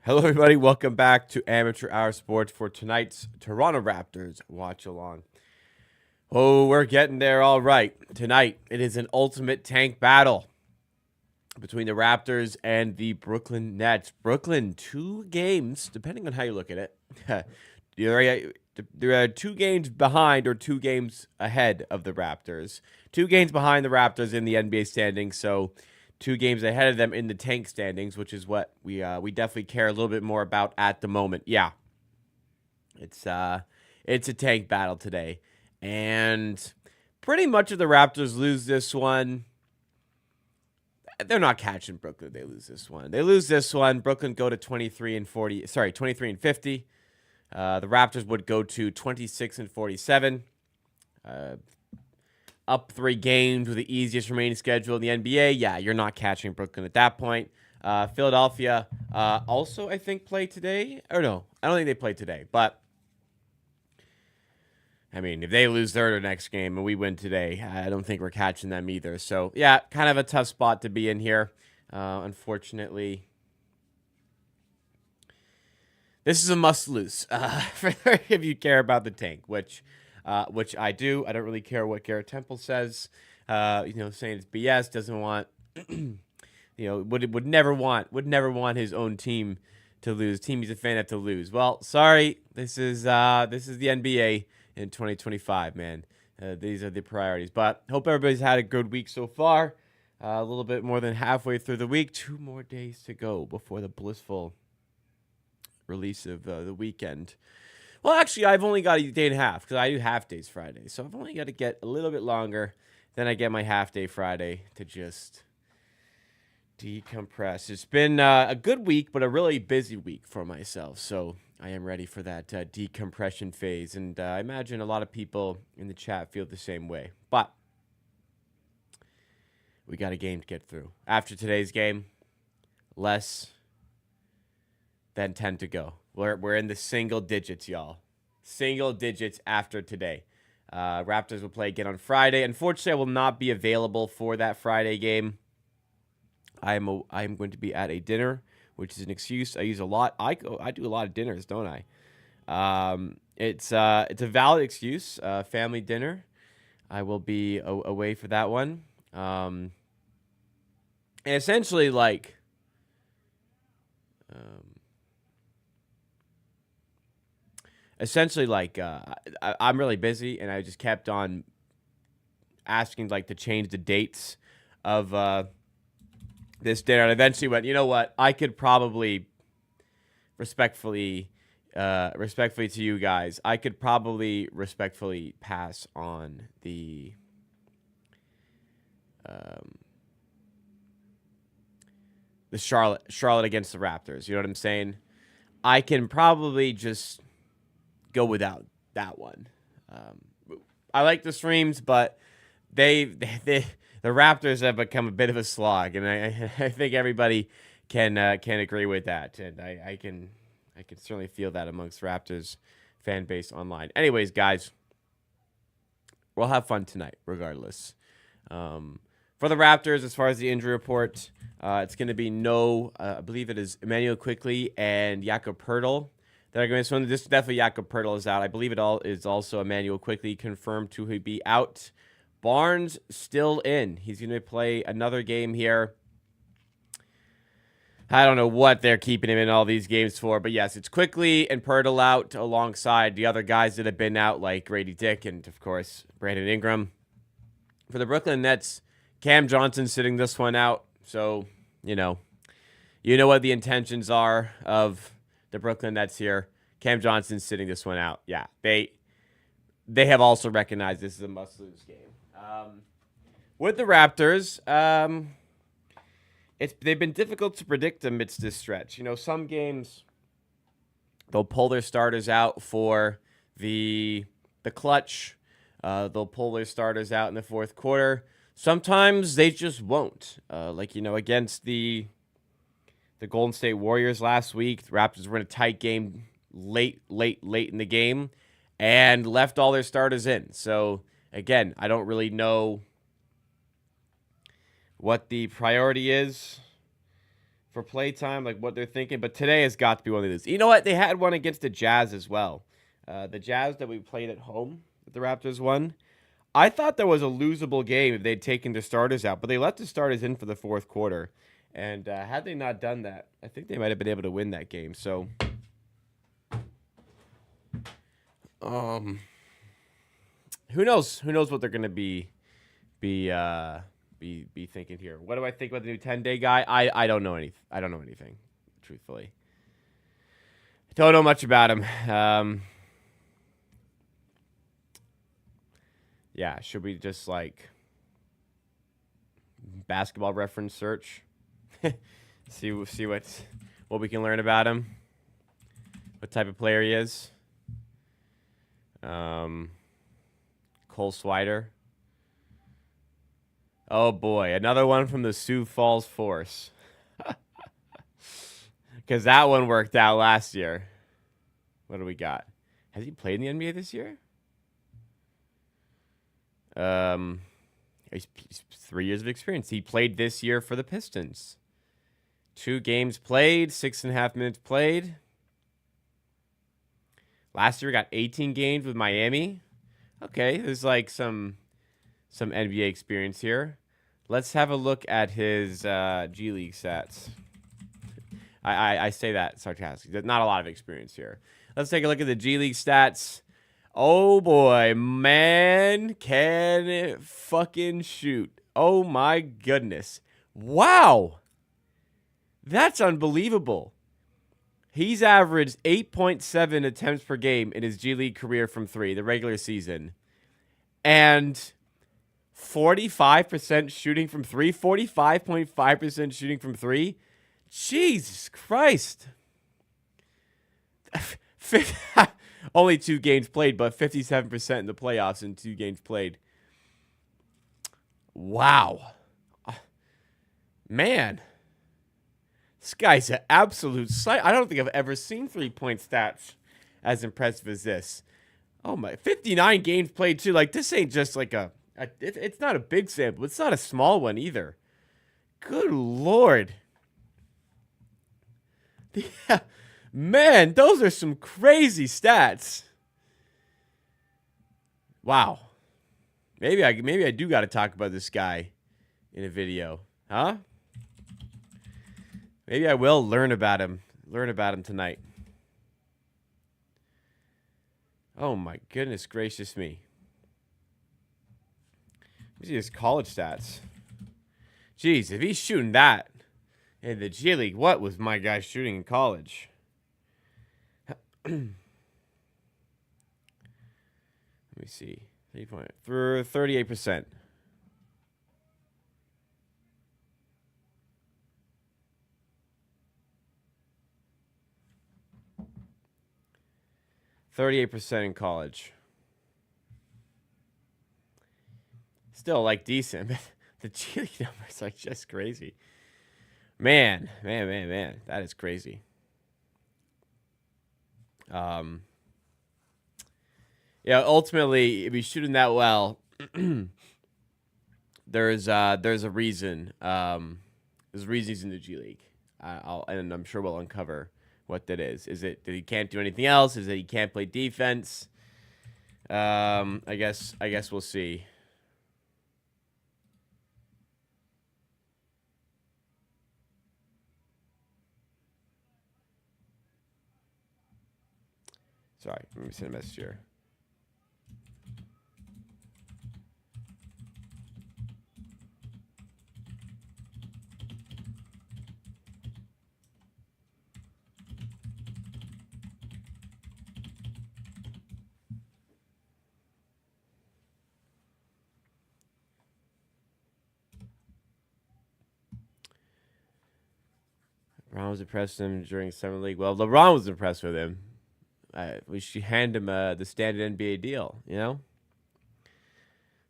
Hello, everybody. Welcome back to Amateur Hour Sports for tonight's Toronto Raptors watch along. Oh, we're getting there all right. Tonight, it is an ultimate tank battle between the Raptors and the Brooklyn Nets. Brooklyn, 2 games, depending on how you look at it. There are 2 games behind or 2 games ahead of the Raptors. 2 games behind the Raptors in the NBA standings, so 2 games ahead of them in the tank standings, which is what we definitely care a little bit more about at the moment. Yeah, it's a tank battle today, and pretty much if the Raptors lose this one, they're not catching Brooklyn. They lose this one. They lose this one. Brooklyn go to 23 and 50. The Raptors would go to 26 and 47. Up 3 games with the easiest remaining schedule in the NBA. Yeah, you're not catching Brooklyn at that point. Philadelphia also, I think, play today. Or no, I don't think they play today. But, I mean, if they lose their next game and we win today, I don't think we're catching them either. So, yeah, kind of a tough spot to be in here, unfortunately. This is a must-lose if you care about the tank, which I do. I don't really care what Garrett Temple says. Saying it's BS. Doesn't want, would never want his own team to lose. Team he's a fan of to lose. Well, sorry. This is the NBA in 2025, man. These are the priorities. But hope everybody's had a good week so far. A little bit more than halfway through the week. 2 more days to go before the blissful release of the weekend. Well, actually, I've only got a day and a half because I do half days Friday. So I've only got to get a little bit longer. Then I get my half day Friday to just decompress. It's been a good week, but a really busy week for myself. So I am ready for that decompression phase. And I imagine a lot of people in the chat feel the same way. But we got a game to get through. After today's game, less than 10 to go. We're in the single digits, y'all. Single digits after today. Raptors will play again on Friday. Unfortunately, I will not be available for that Friday game. I'm going to be at a dinner, which is an excuse I use a lot. I do a lot of dinners, don't I? It's a valid excuse. Family dinner. I will be away for that one. And essentially, I'm really busy, and I just kept on asking to change the dates of this dinner, and eventually went, you know what? I could probably respectfully to you guys, I could probably respectfully pass on the Charlotte against the Raptors. You know what I'm saying? I can probably just go without that one. I like the streams, but the Raptors have become a bit of a slog, and I think everybody can agree with that, and I can certainly feel that amongst Raptors fan base online. Anyways, guys, we'll have fun tonight, regardless. For the Raptors, as far as the injury report, it's going to be I believe it is Emmanuel Quickley and Jakob Poeltl that are going to swim. This definitely Jakob Poeltl is out. I believe it all is also Emmanuel Quickley confirmed to be out. Barnes still in. He's going to play another game here. I don't know what they're keeping him in all these games for, but yes, it's Quickley and Poeltl out alongside the other guys that have been out, like Grady Dick and, of course, Brandon Ingram. For the Brooklyn Nets, Cam Johnson sitting this one out. So, you know what the intentions are of the Brooklyn Nets here. Cam Johnson's sitting this one out. Yeah, they have also recognized this is a must-lose game. With the Raptors, they've been difficult to predict amidst this stretch. Some games they'll pull their starters out for the clutch. They'll pull their starters out in the fourth quarter. Sometimes they just won't. Against the Golden State Warriors last week, the Raptors were in a tight game late in the game and left all their starters in. So, again, I don't really know what the priority is for playtime, like what they're thinking. But today has got to be one of these. You know what? They had one against the Jazz as well. The Jazz that we played at home that the Raptors won. I thought that was a losable game if they'd taken the starters out, but they let the starters in for the fourth quarter. And had they not done that, I think they might have been able to win that game. So, who knows? Who knows what they're going to be thinking here? What do I think about the new 10-day guy? I don't know anything. I don't know anything, truthfully. Don't know much about him. Yeah, should we just like basketball reference search? see what we can learn about him. What type of player he is. Cole Swider. Oh boy, another one from the Sioux Falls Force. Because that one worked out last year. What do we got? Has he played in the NBA this year? He's 3 years of experience. He played this year for the Pistons. 2 games played, 6.5 minutes played. Last year, we got 18 games with Miami. Okay, there's like some NBA experience here. Let's have a look at his G League stats. I say that sarcastically. Not a lot of experience here. Let's take a look at the G League stats. Oh boy, man, can it fucking shoot. Oh my goodness. Wow. That's unbelievable. He's averaged 8.7 attempts per game in his G League career from 3, the regular season. And 45% shooting from 3, 45.5% shooting from 3. Jesus Christ. Only 2 games played, but 57% in the playoffs in 2 games played. Wow. Man. This guy's an absolute sight. I don't think I've ever seen 3-point stats as impressive as this. Oh my, 59 games played too. Like, this ain't just like it's not a big sample. It's not a small one either. Good Lord. Yeah. Man, those are some crazy stats. Wow. Maybe I do got to talk about this guy in a video. Huh? Maybe I will learn about him tonight. Oh my goodness gracious me. Let me see his college stats. Jeez, if he's shooting that in the G League, what was my guy shooting in college? Let me see. 38%. in college. Still like decent, but the G League numbers are just crazy. Man. That is crazy. Yeah, ultimately, if he's shooting that well, there's a reason. There's reasons in the G League. And I'm sure we'll uncover what that is. Is it that he can't do anything else? Is it he can't play defense? I guess we'll see. Sorry, let me send a message here. LeBron was impressed with him during Summer League. Well, LeBron was impressed with him. We should hand him the standard NBA deal, you know?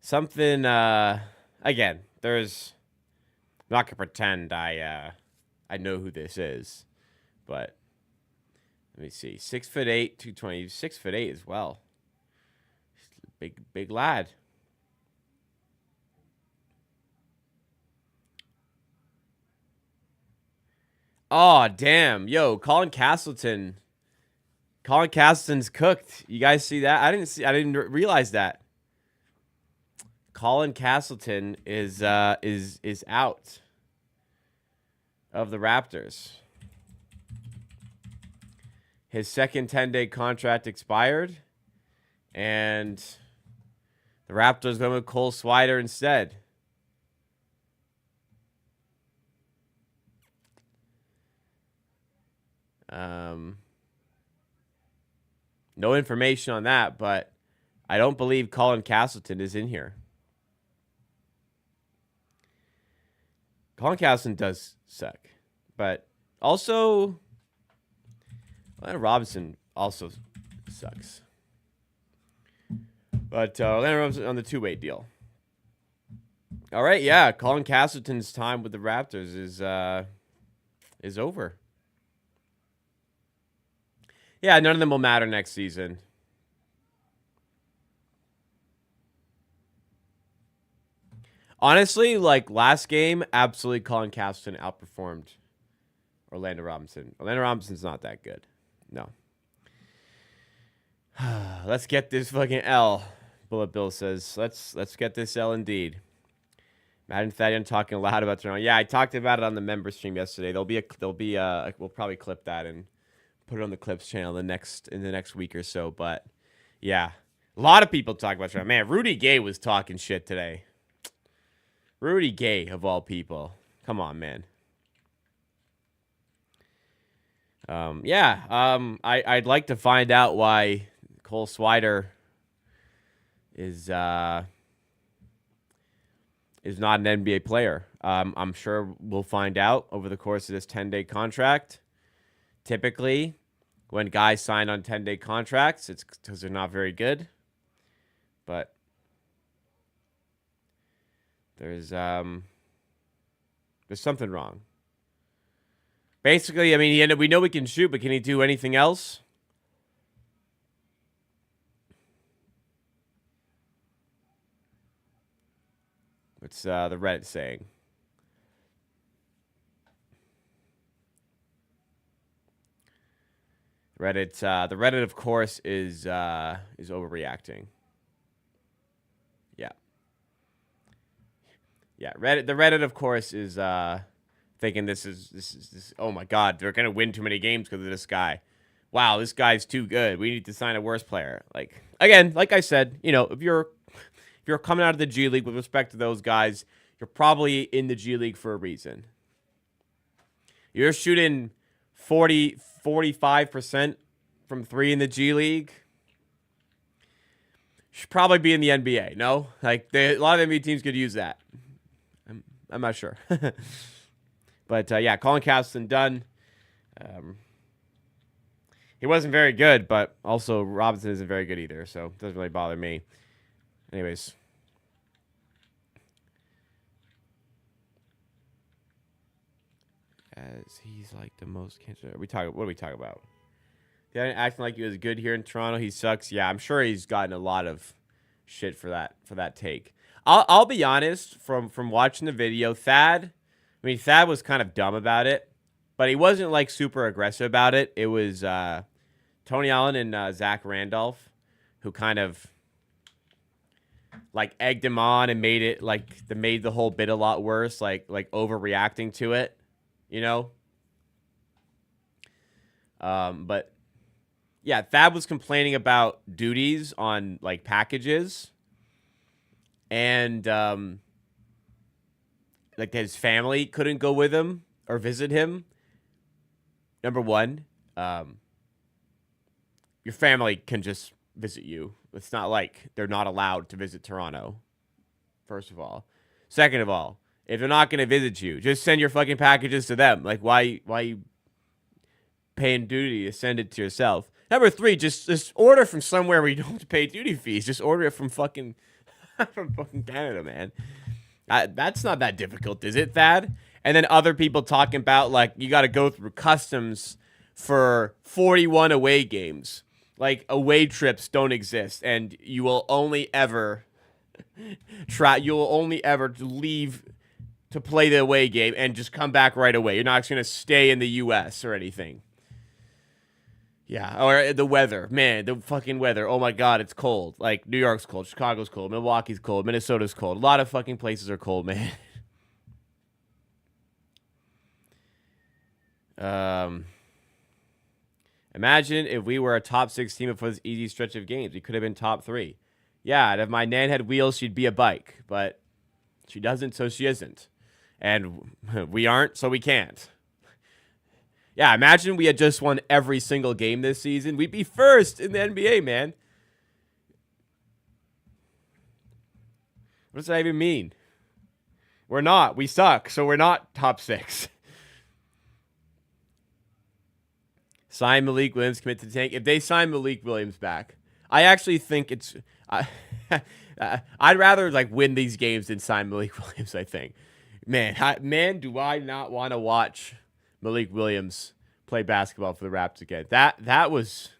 Something, again, there's... I'm not going to pretend I know who this is, but let me see. 6'8", 220. 6'8" as well. Big lad. Oh, damn. Yo, Colin Castleton. Colin Castleton's cooked. You guys see that? I didn't realize that. Colin Castleton is out of the Raptors. His second 10-day contract expired, and the Raptors went with Cole Swider instead. No information on that, but I don't believe Colin Castleton is in here. Colin Castleton does suck, but also Orlando Robinson also sucks. But Orlando Robinson on the two-way deal. All right, yeah, Colin Castleton's time with the Raptors is over. Yeah, none of them will matter next season. Honestly, like last game, absolutely Colin Castleton outperformed Orlando Robinson. Orlando Robinson's not that good. No. Let's get this fucking L. Bullet Bill says, let's get this L indeed. Madden Thaddeon talking loud about Toronto. Yeah, I talked about it on the member stream yesterday. We'll probably clip that and put it on the Clips channel in the next week or so. But yeah, a lot of people talk about Toronto. Man, Rudy Gay was talking shit today. Rudy Gay of all people. Come on, man. I'd like to find out why Cole Swider is not an NBA player. I'm sure we'll find out over the course of this 10-day contract. Typically, when guys sign on 10-day contracts, it's because they're not very good. But there's something wrong. Basically, I mean, we know we can shoot, but can he do anything else? What's the Reddit saying? The Reddit, of course, is overreacting. Yeah. Yeah, the Reddit, of course, is thinking this is oh my god, they're gonna win too many games because of this guy. Wow, this guy's too good. We need to sign a worse player. Like again, like I said, if you're coming out of the G League with respect to those guys, you're probably in the G League for a reason. You're shooting 45% from three in the G League. Should probably be in the NBA. No, like a lot of NBA teams could use that. I'm not sure. But, yeah, Colin Castleton done. He wasn't very good, but also Robinson isn't very good either, so it doesn't really bother me. Anyways. As he's like the most cancer. What are we talking about? Yeah, acting like he was good here in Toronto. He sucks. Yeah, I'm sure he's gotten a lot of shit for that take. I'll be honest, from watching the video, Thad was kind of dumb about it, but he wasn't like super aggressive about it. It was Tony Allen and Zach Randolph who kind of like egged him on and made the whole bit a lot worse, like overreacting to it, But yeah, Thad was complaining about duties on like packages. And like his family couldn't go with him or visit him. Number one, your family can just visit you. It's not like they're not allowed to visit Toronto, first of all. Second of all, if they're not going to visit you, just send your fucking packages to them. Like, why you paying duty to send it to yourself? Number three, just order from somewhere where you don't have to pay duty fees. Just order it from fucking Canada, man. That's not that difficult, is it, Thad? And then other people talking about, like, you got to go through customs for 41 away games. Like, away trips don't exist, and you will only ever leave to play the away game and just come back right away. You're not going to stay in the U.S. or anything. Yeah, or the weather. Man, the fucking weather. Oh my God, it's cold. Like, New York's cold, Chicago's cold, Milwaukee's cold, Minnesota's cold. A lot of fucking places are cold, man. Imagine if we were a top 6 team before this easy stretch of games. We could have been top 3. Yeah, and if my nan had wheels, she'd be a bike. But she doesn't, so she isn't. And we aren't, so we can't. Yeah, imagine we had just won every single game this season. We'd be first in the NBA, man. What does that even mean? We're not. We suck, so we're not top 6. Sign Malik Williams, commit to the tank. If they sign Malik Williams back, I actually think it's... I'd rather like win these games than sign Malik Williams, I think. Man, do I not want to watch Malik Williams play basketball for the Raptors again. That was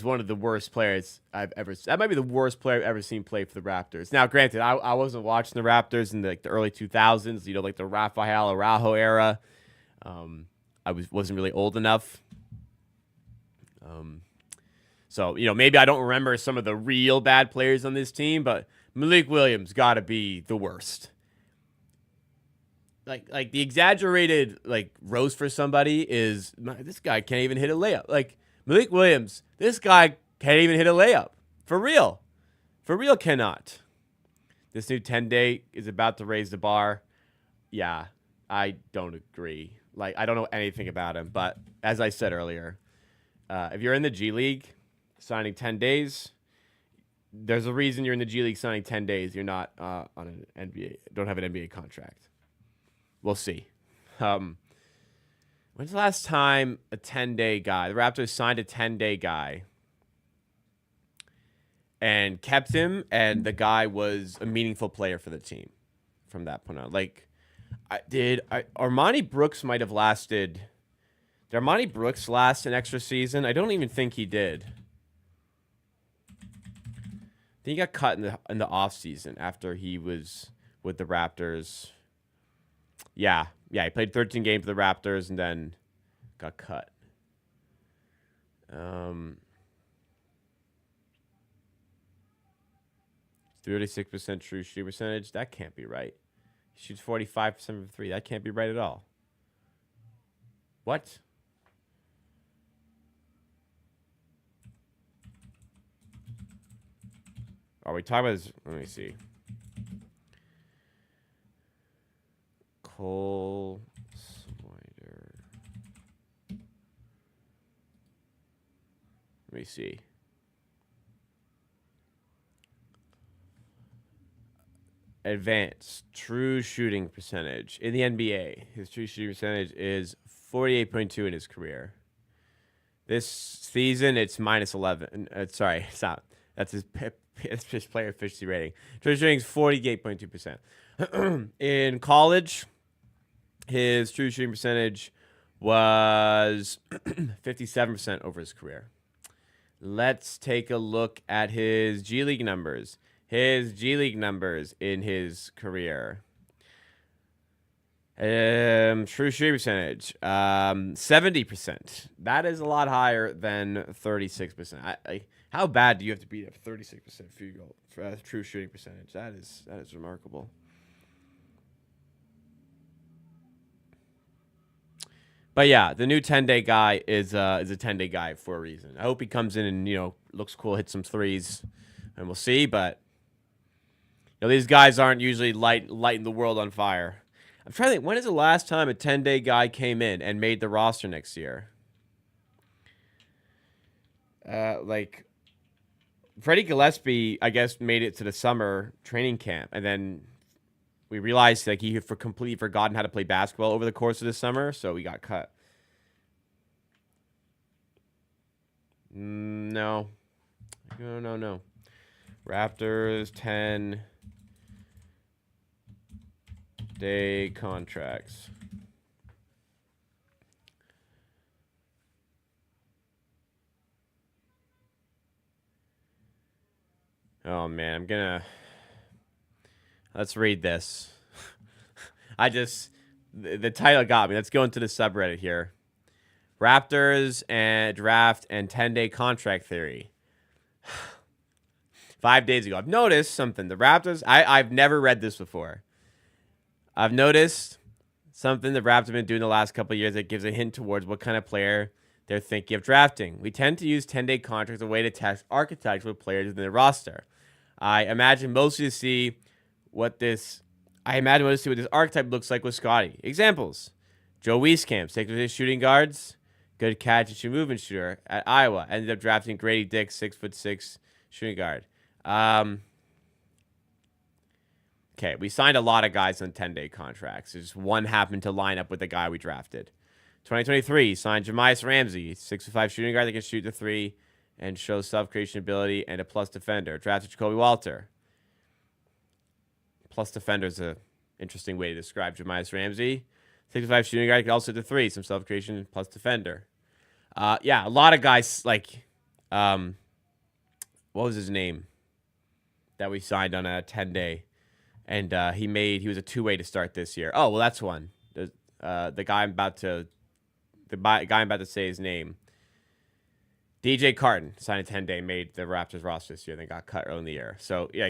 one of the worst players I've ever seen. That might be the worst player I've ever seen play for the Raptors. Now, granted, I wasn't watching the Raptors in the early 2000s, like the Rafael Araujo era. I wasn't really old enough. So, maybe I don't remember some of the real bad players on this team, but Malik Williams got to be the worst. Like the exaggerated roast for somebody is this guy can't even hit a layup. Like Malik Williams, this guy can't even hit a layup. For real cannot. This new 10-day is about to raise the bar. Yeah, I don't agree. I don't know anything about him, but as I said earlier, if you're in the G League signing 10 days, there's a reason you're in the G League signing 10 days. You're not on an NBA, don't have an NBA contract. We'll see. When's the last time a 10-day guy, the Raptors signed a 10-day guy and kept him, and the guy was a meaningful player for the team from that point on? Armani Brooks might have lasted. Did Armani Brooks last an extra season? I don't even think he did. I think he got cut in the offseason after he was with the Raptors. Yeah, he played 13 games for the Raptors and then got cut. 36% true shooting percentage. That can't be right. He shoots 45% from 3. That can't be right at all. What? Are we talking about his... Let me see. Cole Swider. Let me see. Advanced true shooting percentage in the NBA. His true shooting percentage is 48.2 in his career. This season, it's minus 11. Sorry, it's not. That's his player efficiency rating. True shooting is 48.2%. In college, his true shooting percentage was 57% over his career. Let's take a look at his G League numbers. His G League numbers in his career. True shooting percentage, 70%. That is a lot higher than 36%. How bad do you have to be at 36% field goal for true shooting percentage? That is remarkable. But yeah, the new 10-day guy is a 10-day guy for a reason. I hope he comes in and looks cool, hits some threes, and we'll see. But these guys aren't usually lighting the world on fire. I'm trying to think, when is the last time a 10-day guy came in and made the roster next year? Freddie Gillespie, I guess, made it to the summer training camp, and then we realized he had completely forgotten how to play basketball over the course of the summer, so he got cut. No. Raptors 10-day contracts. Oh man, let's read this. The title got me. Let's go into the subreddit here. Raptors and draft and 10-day contract theory. 5 days ago. I've noticed something. The Raptors, I've never read this before. I've noticed something the Raptors have been doing the last couple of years that gives a hint towards what kind of player they're thinking of drafting. We tend to use 10-day contracts as a way to test archetypes with players within the roster. I imagine mostly to see what this archetype looks like with Scotty. Examples. Joe Wieskamp, stick with his shooting guards. Good catch and shoot movement shooter at Iowa. Ended up drafting Grady Dick, 6'6" shooting guard. Okay, we signed a lot of guys on 10-day contracts. Just one happened to line up with the guy we drafted. 2023, signed Jamias Ramsey, 6'5" shooting guard that can shoot the three and shows self-creation ability and a plus defender. Drafted Jacoby Walter. Plus defender is an interesting way to describe Jamias Ramsey. 6'5" shooting guard can also hit the three, some self-creation plus defender. Yeah, a lot of guys like, what was his name that we signed on a 10-day, and he was a two-way to start this year. Oh, well, that's one. The guy I'm about to say his name. DJ Carton signed a 10-day, made the Raptors roster this year, then got cut early in the year. So, yeah,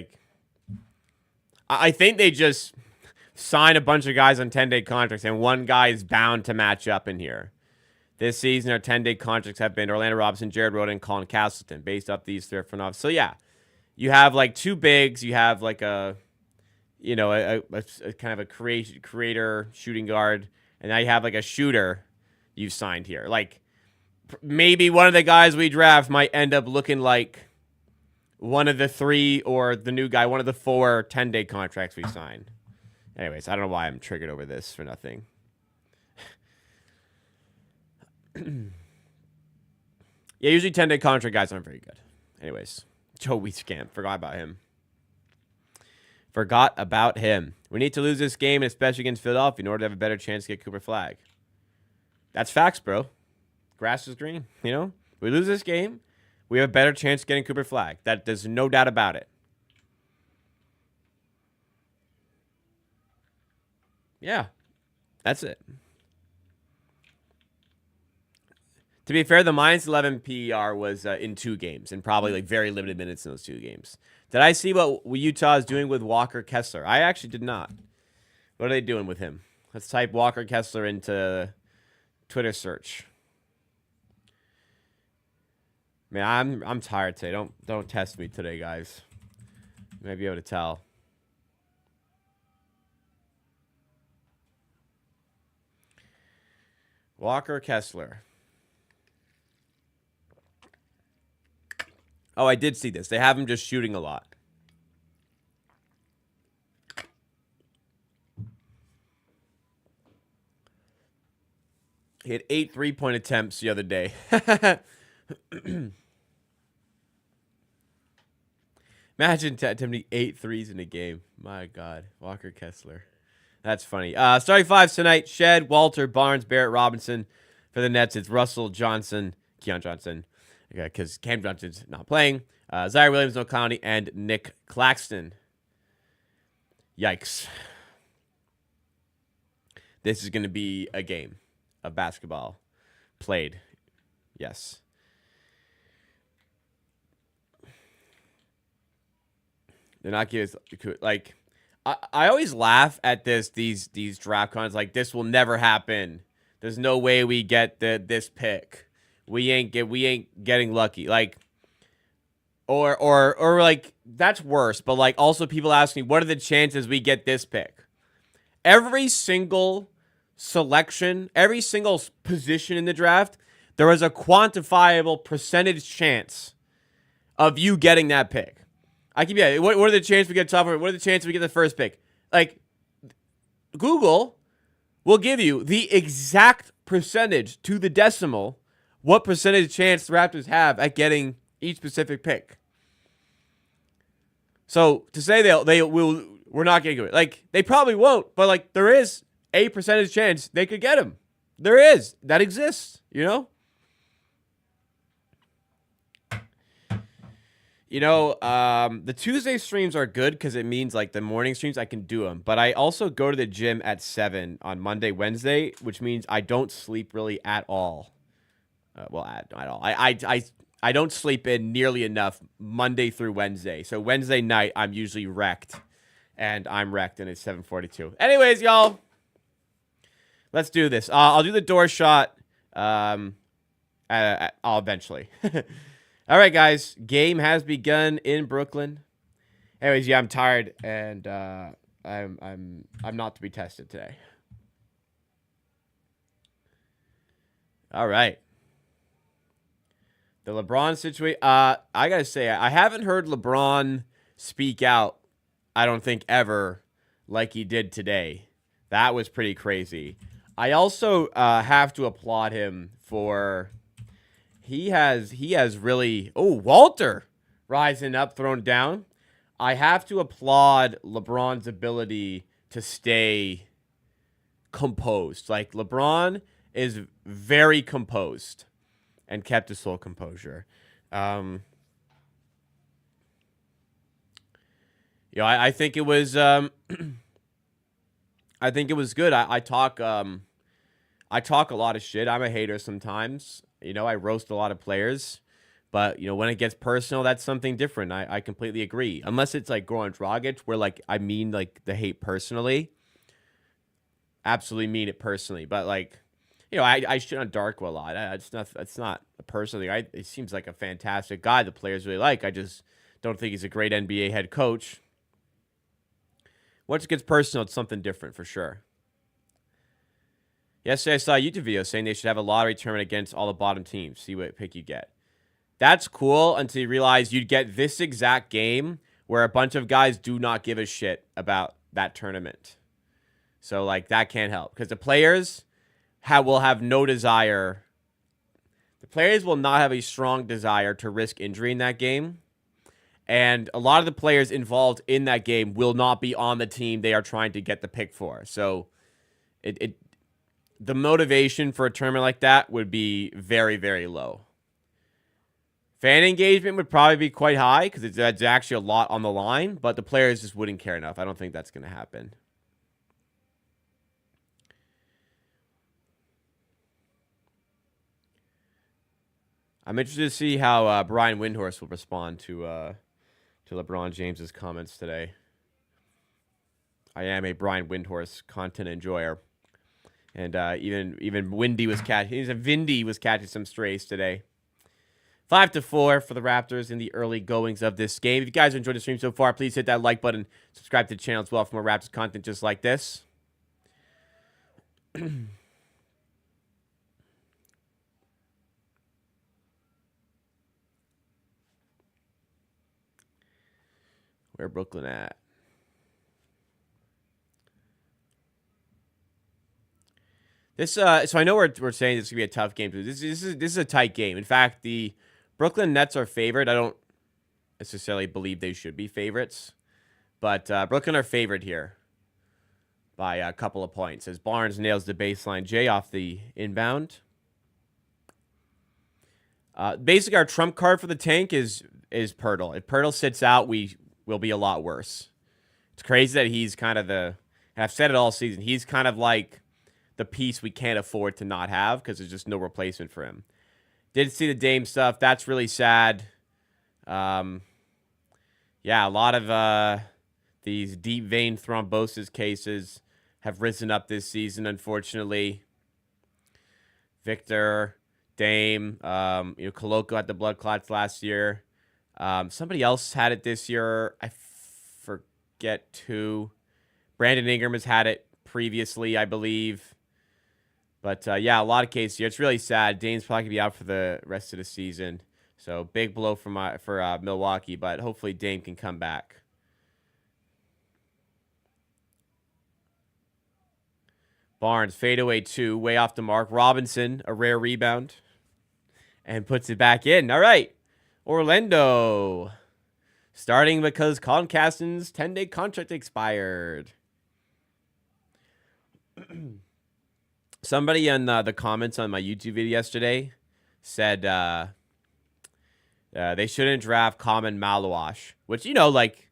I think they just sign a bunch of guys on 10-day contracts, and one guy is bound to match up in here. This season, our 10-day contracts have been Orlando Robinson, Jared Rhoden, and Colin Castleton, based off these three front office. So, yeah, you have like two bigs. You have like a kind of a creator shooting guard, and now you have like a shooter you've signed here. Like, maybe one of the guys we draft might end up looking like one of the three or the new guy, one of the 4 10-day contracts we signed. Anyways, I don't know why I'm triggered over this for nothing. Yeah, usually 10-day contract guys aren't very good. Anyways, Joe Wieskamp, forgot about him. We need to lose this game, especially against Philadelphia, in order to have a better chance to get Cooper Flag. That's facts, bro. Grass is green, you know? We lose this game, we have a better chance of getting Cooper Flag. There's no doubt about it. Yeah, that's it. To be fair, the -11 PER was in 2 games and probably like very limited minutes in those 2 games. Did I see what Utah is doing with Walker Kessler? I actually did not. What are they doing with him? Let's type Walker Kessler into Twitter search. Man, I'm tired today. Don't test me today, guys. You might be able to tell. Walker Kessler. Oh, I did see this. They have him just shooting a lot. He had 8 3-point attempts the other day. Imagine attempting 8 threes in a game. My God. Walker Kessler. That's funny. Starting 5 tonight. Shed, Walter, Barnes, Barrett, Robinson. For the Nets, it's Russell, Johnson, Keon Johnson. Because Cam Johnson's not playing. Zaire Williams, O'Connell, and Nick Claxton. Yikes. This is going to be a game of basketball played. Yes. They're not giving like I always laugh at these draft cons like this will never happen. There's no way we get this pick. We ain't getting lucky. Like or like that's worse, but like also people ask me what are the chances we get this pick? Every single selection, every single position in the draft, there is a quantifiable percentage chance of you getting that pick. What are the chances we get top? What are the chances we get the first pick? Like, Google will give you the exact percentage to the decimal what percentage chance the Raptors have at getting each specific pick. So to say we're not getting it, like they probably won't, but like there is a percentage chance they could get him. There is that exists, you know. The Tuesday streams are good because it means like the morning streams I can do them. But I also go to the gym at 7 on Monday, Wednesday, which means I don't sleep really at all. At all. I don't sleep in nearly enough Monday through Wednesday. So Wednesday night I'm usually wrecked, and I'm wrecked, and it's 7:42. Anyways, y'all, let's do this. I'll do the door shot. I'll eventually. All right, guys. Game has begun in Brooklyn. Anyways, yeah, I'm tired, and I'm not to be tested today. All right. The LeBron situation. I gotta say, I haven't heard LeBron speak out, I don't think, ever like he did today. That was pretty crazy. I also have to applaud him for he has really Walter rising up, thrown down. I have to applaud LeBron's ability to stay composed. Like, LeBron is very composed and kept his full composure. I think it was I think it was good. I talk a lot of shit. I'm a hater sometimes. I roast a lot of players. But, when it gets personal, that's something different. I completely agree. Unless it's like Goran Dragic, where like I mean like the hate personally. Absolutely mean it personally. But like, I shit on Darko a lot. It's not a personal thing. It seems like a fantastic guy the players really like. I just don't think he's a great NBA head coach. Once it gets personal, it's something different for sure. Yesterday, I saw a YouTube video saying they should have a lottery tournament against all the bottom teams. See what pick you get. That's cool until you realize you'd get this exact game where a bunch of guys do not give a shit about that tournament. So, like, that can't help. Because the players will have no desire. The players will not have a strong desire to risk injury in that game. And a lot of the players involved in that game will not be on the team they are trying to get the pick for. So, the motivation for a tournament like that would be very, very low. Fan engagement would probably be quite high because it's actually a lot on the line, but the players just wouldn't care enough. I don't think that's going to happen. I'm interested to see how Brian Windhorst will respond to LeBron James's comments today. I am a Brian Windhorst content enjoyer, and even Vindy was catching some strays today. 5-4 for the Raptors in the early goings of this game. If you guys enjoyed the stream so far, please hit that like button. Subscribe to the channel as well for more Raptors content just like this. Where Brooklyn at? This so I know we're saying this is gonna be a tough game. This is a tight game. In fact, the Brooklyn Nets are favored. I don't necessarily believe they should be favorites, but Brooklyn are favored here by a couple of points as Barnes nails the baseline J off the inbound. Basically, our trump card for the tank is Pirtle. If Pirtle sits out, we will be a lot worse. It's crazy that he's kind of and I've said it all season, he's kind of like the piece we can't afford to not have because there's just no replacement for him. Did see the Dame stuff. That's really sad. Yeah, a lot of these deep vein thrombosis cases have risen up this season, unfortunately. Victor, Dame, Koloko had the blood clots last year. Somebody else had it this year. I forget who. Brandon Ingram has had it previously, I believe. But, yeah, a lot of cases here. It's really sad. Dame's probably going to be out for the rest of the season. So, big blow for Milwaukee, but hopefully Dame can come back. Barnes, fadeaway 2, way off the mark. Robinson, a rare rebound, and puts it back in. All right, Orlando. Starting because Colin Caston's 10-day contract expired. Somebody in the comments on my YouTube video yesterday said They shouldn't draft Common Malawash, which, you know, like,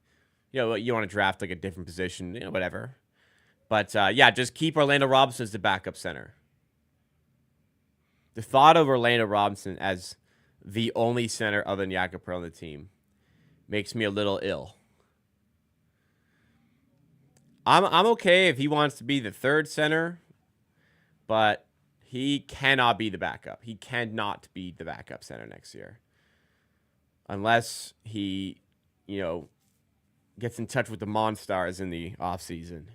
you know, you want to draft like a different position, you know, whatever. But yeah, just keep Orlando Robinson as the backup center. The thought of Orlando Robinson as the only center other than Jakob Pearl on the team makes me a little ill. I'm okay if he wants to be the third center, but he cannot be the backup. He cannot be the backup center next year. Unless he, you know, gets in touch with the Monstars in the offseason.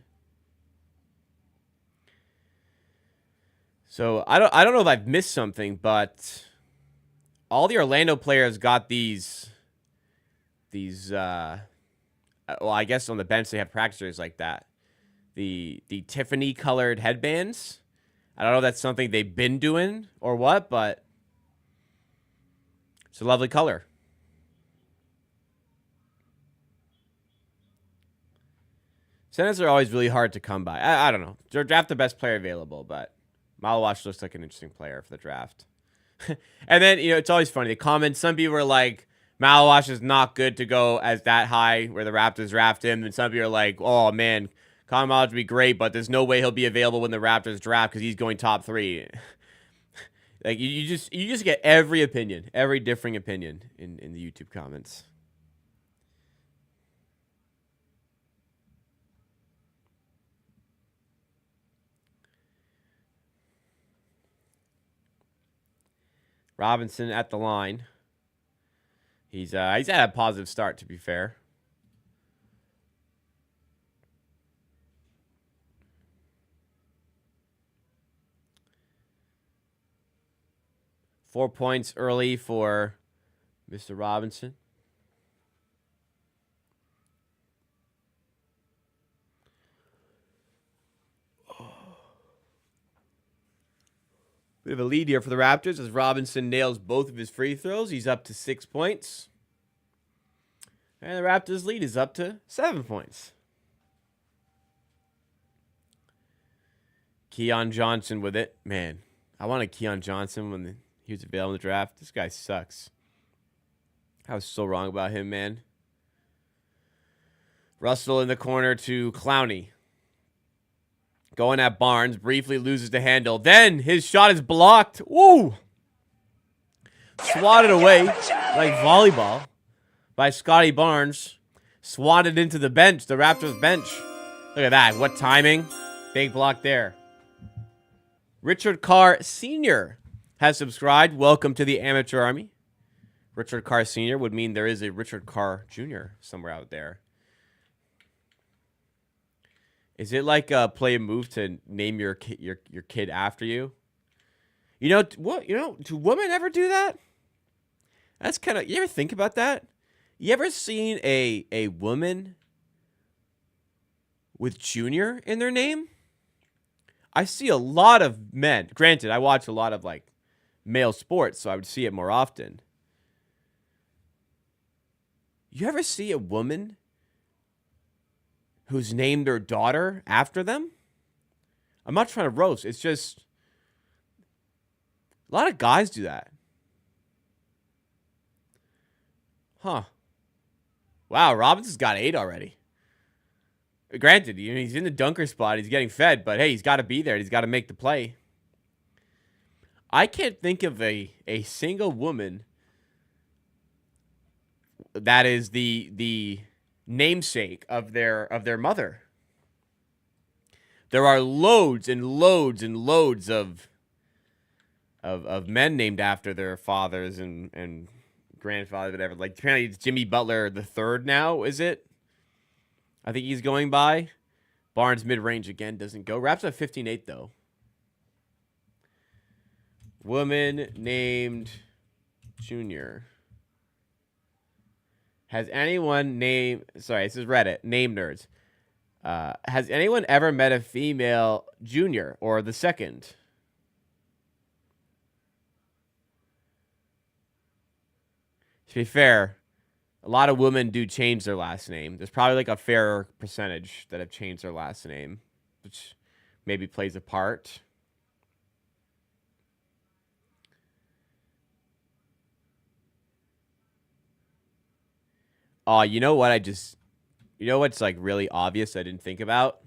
So I don't know if I've missed something, but all the Orlando players got these well, I guess on the bench they have practicers like that. The Tiffany colored headbands. I don't know if that's something they've been doing or what, but it's a lovely color. Centers are always really hard to come by. I don't know. Draft the best player available, but Malawash looks like an interesting player for the draft. And then, you know, it's always funny. The comments, some people are like, Malawash is not good to go as that high where the Raptors draft him. And some people are like, oh, man, Malawash would be great, but there's no way he'll be available when the Raptors draft because he's going top 3. Like, you just get every opinion, every differing opinion in the YouTube comments. Robinson at the line. He's had a positive start, to be fair. Four points early for Mr. Robinson. Bit of a lead here for the Raptors as Robinson nails both of his free throws. He's up to 6 points. And the Raptors' lead is up to 7 points. Keon Johnson with it. Man, I wanted Keon Johnson when he was available in the draft. This guy sucks. I was so wrong about him, man. Russell in the corner to Clowney. Going at Barnes, briefly loses the handle. Then his shot is blocked. Woo! Swatted away like volleyball by Scotty Barnes. Swatted into the bench, the Raptors bench. Look at that. What timing. Big block there. Richard Carr Sr. has subscribed. Welcome to the amateur army. Richard Carr Sr. would mean there is a Richard Carr Jr. somewhere out there. Is it like a play a move to name your kid after you? You know what? You know, do women ever do that? That's kind of. You ever think about that? You ever seen a woman with Junior in their name? I see a lot of men. Granted, I watch a lot of like male sports, so I would see it more often. You ever see a woman who's named their daughter after them? I'm not trying to roast. It's just a lot of guys do that. Huh. Wow, Robinson's got 8 already. Granted, he's in the dunker spot. He's getting fed, but hey, he's got to be there. He's got to make the play. I can't think of a single woman that is the namesake of their mother. There are loads and loads and loads of men named after their fathers and grandfathers, whatever. Like apparently it's Jimmy Butler the third now, is it? I think he's going by. Barnes mid-range again doesn't go. Raps at 15-8 though. Woman named Junior. Has anyone named... Sorry, this is Reddit. Name nerds. Has anyone ever met a female Junior or the second? To be fair, a lot of women do change their last name. There's probably like a fair percentage that have changed their last name, which maybe plays a part. Oh, you know what? You know what's like really obvious I didn't think about?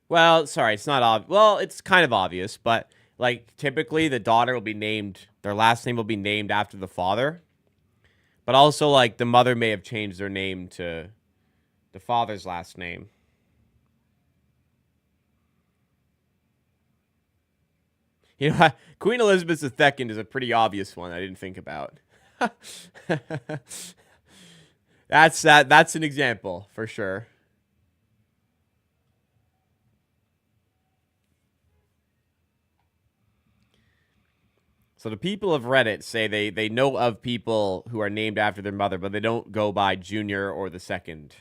Well, sorry, it's not obvious. Well, it's kind of obvious, but like typically the daughter will be named, their last name will be named after the father. But also, like, the mother may have changed their name to the father's last name. You know, Queen Elizabeth II is a pretty obvious one I didn't think about. That's an example for sure. So the people of Reddit say they know of people who are named after their mother, but they don't go by Junior or the second.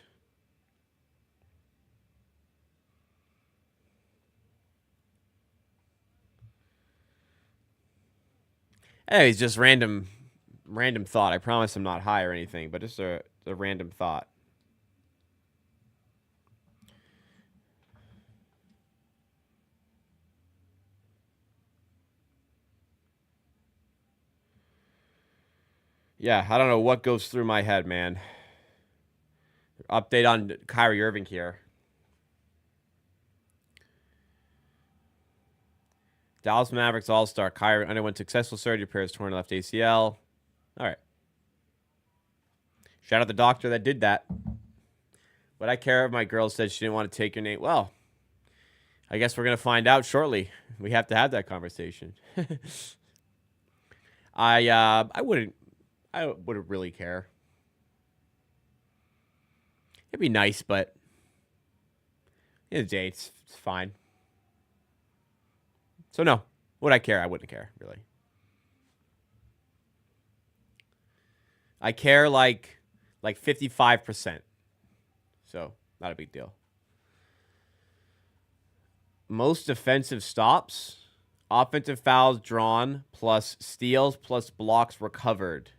Anyways, just random thought. I promise I'm not high or anything, but just a random thought. Yeah, I don't know what goes through my head, man. Update on Kyrie Irving here. Dallas Mavericks All-Star. Kyrie underwent successful surgery, repairs torn left ACL. All right. Shout out the doctor that did that. What I care if my girl said she didn't want to take your name. Well, I guess we're going to find out shortly. We have to have that conversation. I wouldn't really care. It'd be nice, but in the day, it's fine. So no, would I care? I wouldn't care, really. I care like 55%. So not a big deal. Most defensive stops, offensive fouls drawn, plus steals, plus blocks recovered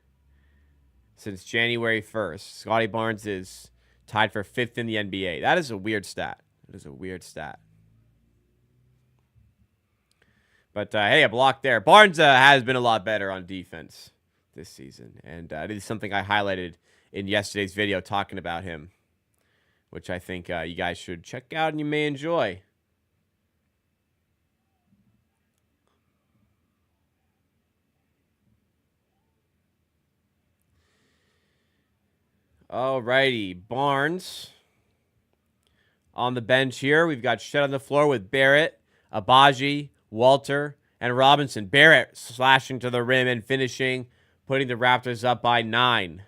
since January 1st. Scotty Barnes is tied for 5th in the NBA. That is a weird stat. But, hey, a block there. Barnes has been a lot better on defense this season. And it is something I highlighted in yesterday's video talking about him, which I think you guys should check out and you may enjoy. Alrighty, Barnes on the bench here. We've got Shed on the floor with Barrett, Abaji, Walter, and Robinson. Barrett slashing to the rim and finishing, putting the Raptors up by 9.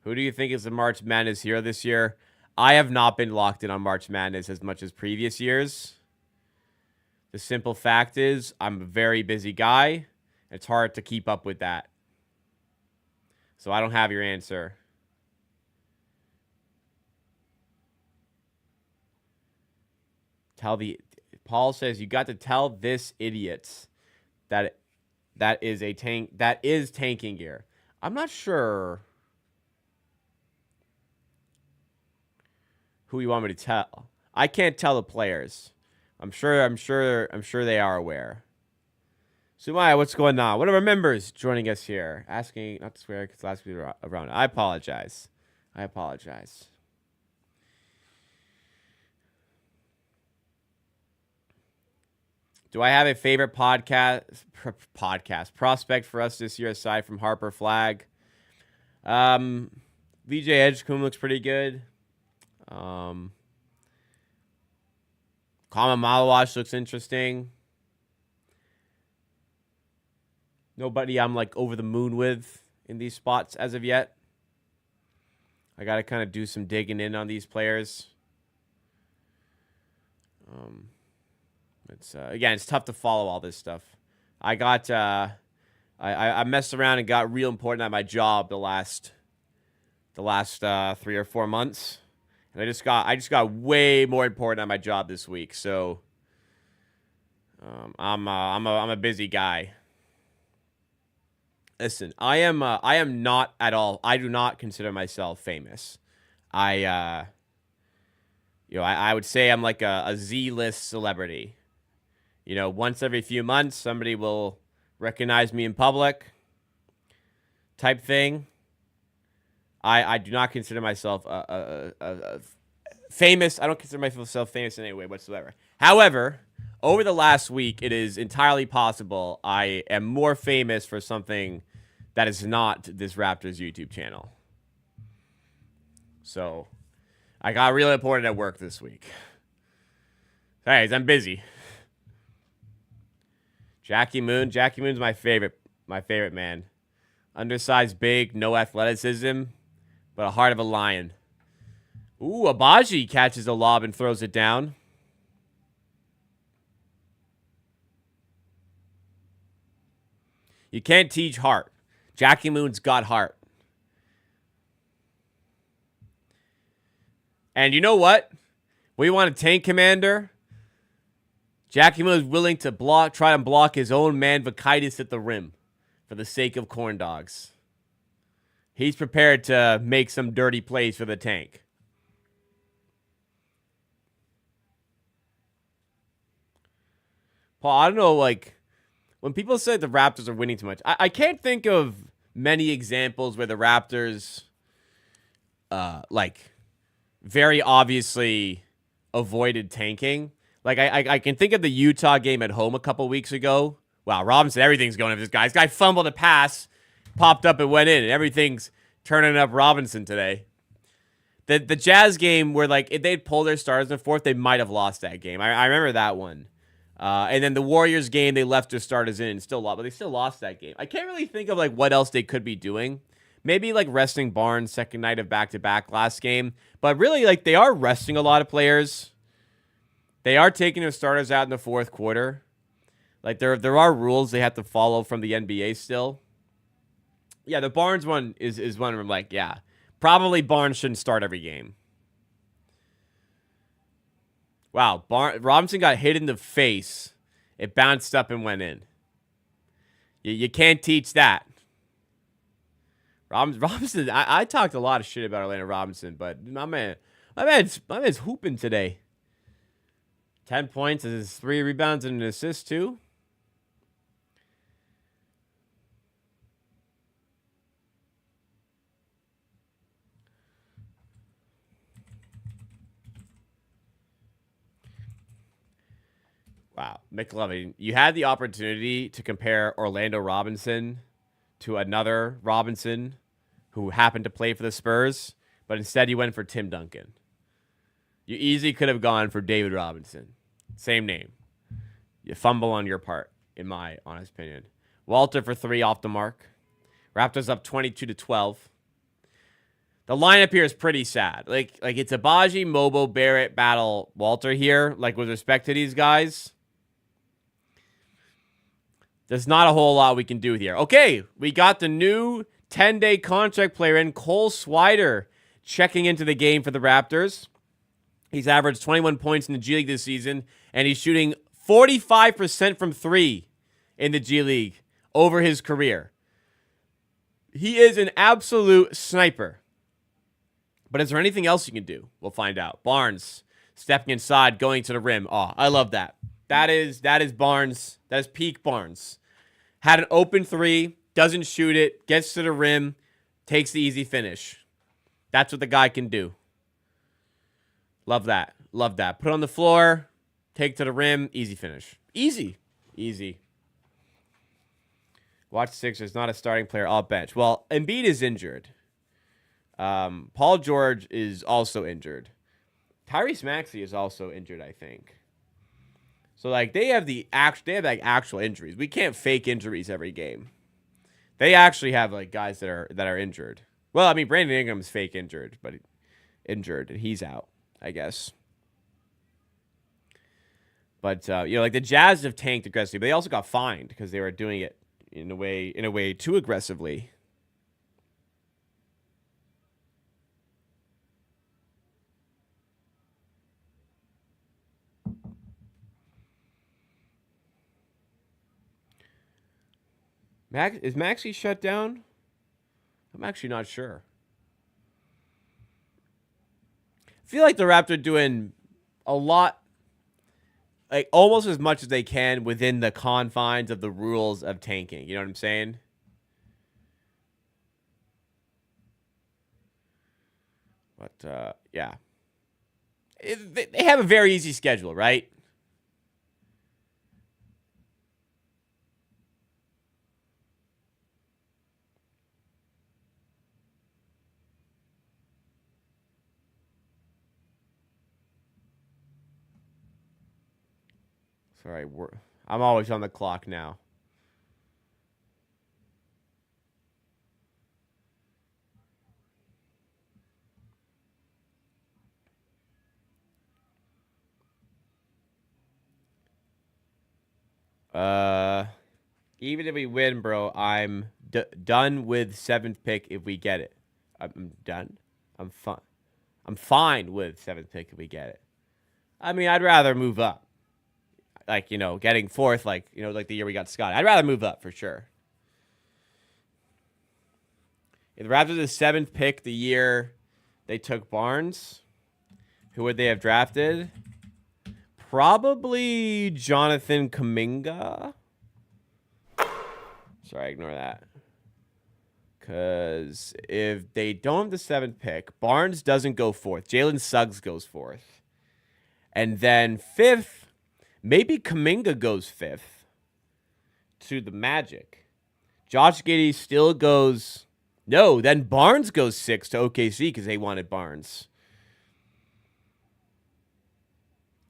Who do you think is the March Madness hero this year? I have not been locked in on March Madness as much as previous years. The simple fact is I'm a very busy guy. It's hard to keep up with that. So I don't have your answer. Paul says you got to tell this idiot that is tanking gear. I'm not sure who you want me to tell. I can't tell the players. I'm sure they are aware. Sumaya, what's going on? One of our members joining us here, asking not to swear because last week around. I apologize. Do I have a favorite podcast prospect for us this year aside from Harper Flag? VJ Edgecombe looks pretty good. Kama Malawash looks interesting. Nobody I'm like over the moon with in these spots as of yet. I got to kind of do some digging in on these players. It's tough to follow all this stuff. I messed around and got real important at my job the last 3 or 4 months, and I just got way more important at my job this week. So I'm a busy guy. Listen, I am not at all. I do not consider myself famous. I would say I'm like a Z-list celebrity. Once every few months, somebody will recognize me in public. type thing. I do not consider myself famous. I don't consider myself famous in any way whatsoever. However, over the last week, it is entirely possible I am more famous for something that is not this Raptors YouTube channel. So, I got really important at work this week. Anyways, I'm busy. Jackie Moon. Jackie Moon's my favorite man. Undersized, big, no athleticism, but a heart of a lion. Ooh, Abaji catches a lob and throws it down. You can't teach heart. Jackie Moon's got heart. And you know what? We want a tank commander. Jackie Moon is willing to try to block his own man Vakaitis at the rim for the sake of corn dogs. He's prepared to make some dirty plays for the tank. Paul, I don't know, like, when people say the Raptors are winning too much, I can't think of many examples where the Raptors, very obviously avoided tanking. Like, I can think of the Utah game at home a couple weeks ago. Wow, Robinson, everything's going up this guy. This guy fumbled a pass, popped up and went in, and everything's turning up Robinson today. The Jazz game where, like, if they'd pulled their stars in the fourth, they might have lost that game. I remember that one. And then the Warriors game, they left their starters in and still lost, but they still lost that game. I can't really think of, like, what else they could be doing. Maybe, like, resting Barnes second night of back-to-back last game. But really, like, they are resting a lot of players. They are taking their starters out in the fourth quarter. Like, there are rules they have to follow from the NBA still. Yeah, the Barnes one is one where I'm like, yeah, probably Barnes shouldn't start every game. Wow, Robinson got hit in the face. It bounced up and went in. You can't teach that. Robinson, I talked a lot of shit about Orlando Robinson, but my man's hooping today. 10 points, is 3 rebounds and an assist too. Wow, McLovin, you had the opportunity to compare Orlando Robinson to another Robinson who happened to play for the Spurs, but instead you went for Tim Duncan. You easily could have gone for David Robinson. Same name. You fumble on your part, in my honest opinion. Walter for 3 off the mark. Raptors up 22-12. The lineup here is pretty sad. Like it's Abaji, Mobo, Barrett, Battle, Walter here. Like, with respect to these guys, there's not a whole lot we can do here. Okay, we got the new 10-day contract player in, Cole Swider, checking into the game for the Raptors. He's averaged 21 points in the G League this season, and he's shooting 45% from 3 in the G League over his career. He is an absolute sniper. But is there anything else you can do? We'll find out. Barnes stepping inside, going to the rim. Oh, I love that. That is Barnes. That is peak Barnes. Had an open 3, doesn't shoot it, gets to the rim, takes the easy finish. That's what the guy can do. Love that. Love that. Put on the floor, take to the rim, easy finish. Easy. Watch Sixers, not a starting player, all bench. Well, Embiid is injured. Paul George is also injured. Tyrese Maxey is also injured, I think. So, like, they have actual injuries. We can't fake injuries every game. They actually have, like, guys that are injured. Well, I mean, Brandon Ingram's fake injured, and he's out, I guess. But like, the Jazz have tanked aggressively, but they also got fined because they were doing it in a way too aggressively. Is Maxey shut down? I'm actually not sure. I feel like the Raptors are doing a lot, like, almost as much as they can within the confines of the rules of tanking. You know what I'm saying? But, yeah. They have a very easy schedule, right? Sorry, I'm always on the clock now. Even if we win, bro, I'm done with 7th pick if we get it. I'm done. I'm fine. I'm fine with 7th pick if we get it. I mean, I'd rather move up. Like, getting 4th, like the year we got Scott. I'd rather move up for sure. If the Raptors the 7th pick the year they took Barnes, who would they have drafted? Probably Jonathan Kuminga. Sorry, ignore that. Because if they don't have the 7th pick, Barnes doesn't go 4th. Jalen Suggs goes 4th. And then 5th, maybe Kuminga goes 5th to the Magic. Josh Giddey still goes... No, then Barnes goes 6th to OKC because they wanted Barnes.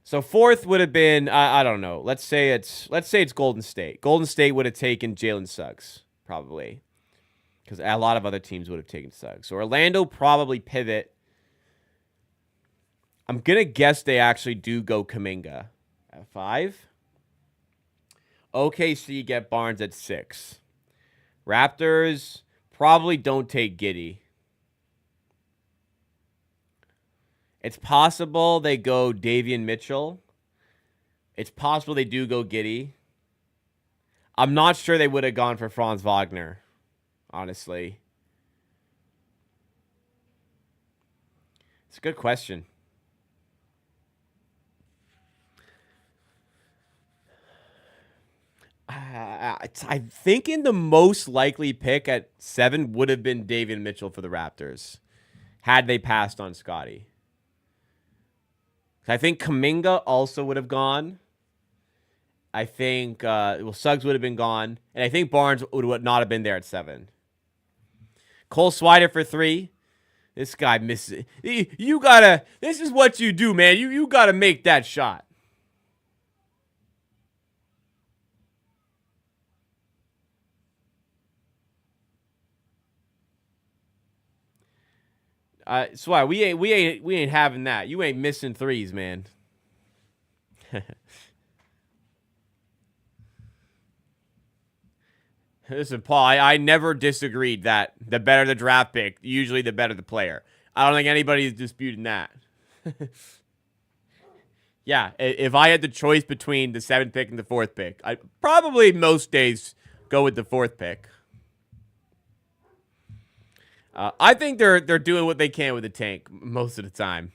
So 4th would have been, I don't know. Let's say it's Golden State. Golden State would have taken Jalen Suggs, probably. Because a lot of other teams would have taken Suggs. So Orlando probably pivot. I'm going to guess they actually do go Kuminga at 5. OKC get Barnes at 6. Raptors probably don't take Giddey. It's possible they go Davion Mitchell. It's possible they do go Giddey. I'm not sure they would have gone for Franz Wagner, honestly. It's a good question. I'm thinking the most likely pick at 7 would have been Davion Mitchell for the Raptors, had they passed on Scottie. I think Kuminga also would have gone. I think Suggs would have been gone, and I think Barnes would not have been there at 7. Cole Swider for 3. This guy misses it. You gotta. This is what you do, man. You gotta make that shot. Swider, we ain't having that. You ain't missing threes, man. Listen, Paul, I never disagreed that the better the draft pick, usually the better the player. I don't think anybody's disputing that. Yeah, if I had the choice between the 7th pick and the 4th pick, I'd probably most days go with the 4th pick. I think they're doing what they can with the tank most of the time.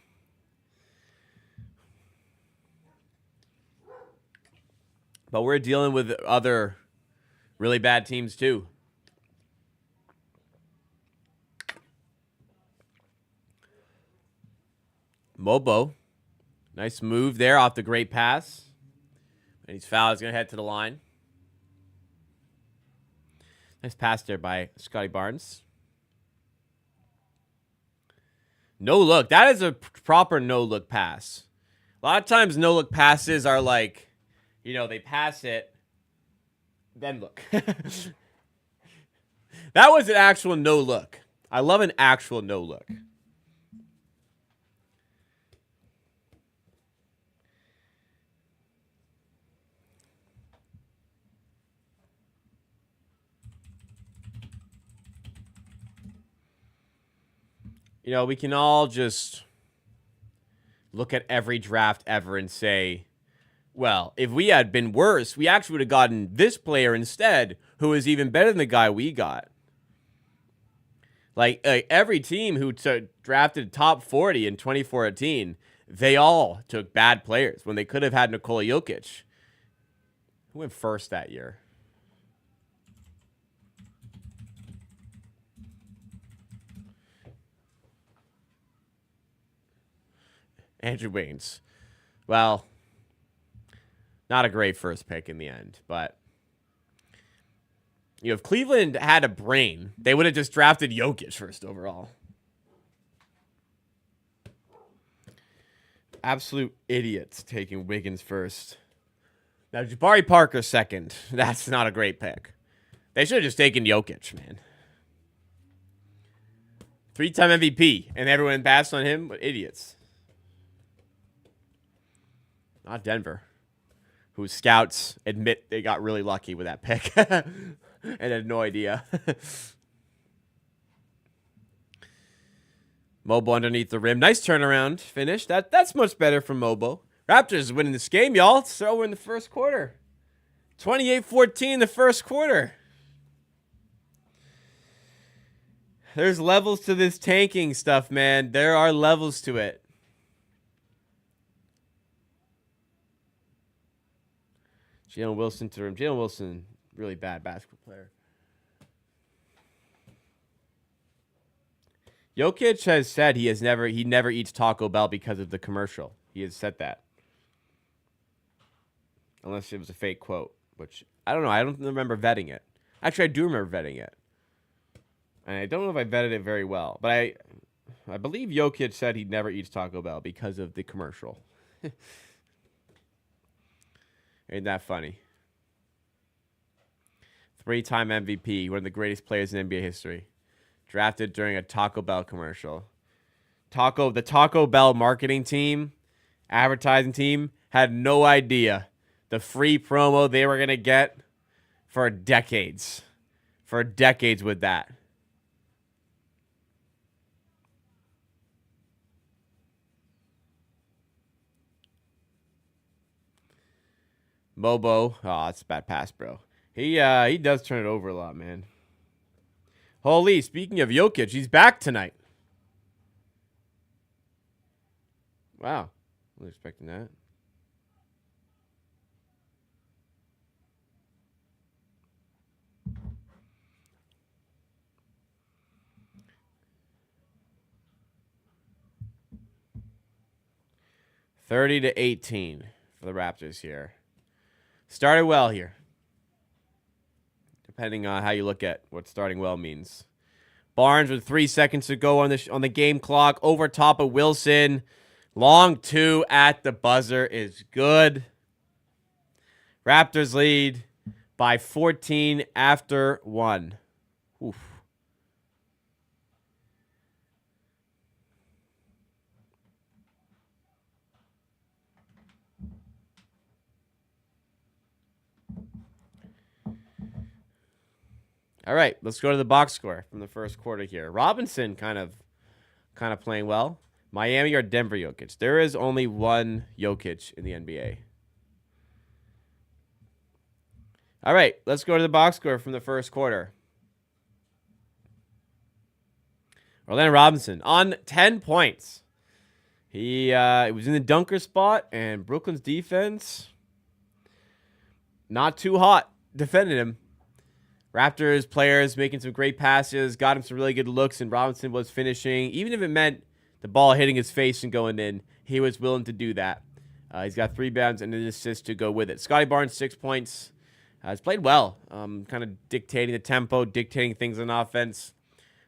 But we're dealing with other really bad teams too. Mobo. Nice move there off the great pass. And he's fouled. He's going to head to the line. Nice pass there by Scottie Barnes. No look. That is a proper no-look pass. A lot of times no-look passes are like, they pass it, then look. That was an actual no-look. I love an actual no-look. We can all just look at every draft ever and say, well, if we had been worse, we actually would have gotten this player instead, who is even better than the guy we got. Like every team who drafted top 40 in 2014, they all took bad players when they could have had Nikola Jokic. Who went first that year? Andrew Wiggins. Well, not a great first pick in the end, but if Cleveland had a brain, they would have just drafted Jokic first overall. Absolute idiots taking Wiggins first. Now, Jabari Parker second. That's not a great pick. They should have just taken Jokic, man. 3-time MVP, and everyone passed on him, but idiots. Not Denver, whose scouts admit they got really lucky with that pick and had no idea. Mobo underneath the rim. Nice turnaround finish. That's much better from Mobo. Raptors winning this game, y'all. It's over in the first quarter. 28-14 in the first quarter. There's levels to this tanking stuff, man. There are levels to it. Jalen Wilson to the rim. Jalen Wilson, really bad basketball player. Jokic has said he never eats Taco Bell because of the commercial. He has said that. Unless it was a fake quote, which I don't know. I don't remember vetting it. Actually, I do remember vetting it. And I don't know if I vetted it very well. But I believe Jokic said he never eats Taco Bell because of the commercial. Ain't that funny? 3-time MVP, one of the greatest players in NBA history. Drafted during a Taco Bell commercial. The Taco Bell marketing team, advertising team, had no idea the free promo they were going to get for decades. For decades with that. Mobo. Oh, that's a bad pass, bro. He does turn it over a lot, man. Holy, speaking of Jokic, he's back tonight. Wow. I wasn't expecting that. $30-18 for the Raptors here. Started well here. Depending on how you look at what starting well means. Barnes with 3 seconds to go on the game clock. Over top of Wilson. Long two at the buzzer is good. Raptors lead by 14 after 1. Oof. All right, let's go to the box score from the first quarter here. Robinson kind of playing well. Miami or Denver Jokic? There is only one Jokic in the NBA. All right, let's go to the box score from the first quarter. Orlando Robinson on 10 points. He was in the dunker spot, and Brooklyn's defense not too hot defending him. Raptors players making some great passes, got him some really good looks, and Robinson was finishing. Even if it meant the ball hitting his face and going in, he was willing to do that. He's got 3 rebounds and an assist to go with it. Scotty Barnes, 6 points. He's played well, kind of dictating the tempo, dictating things on offense.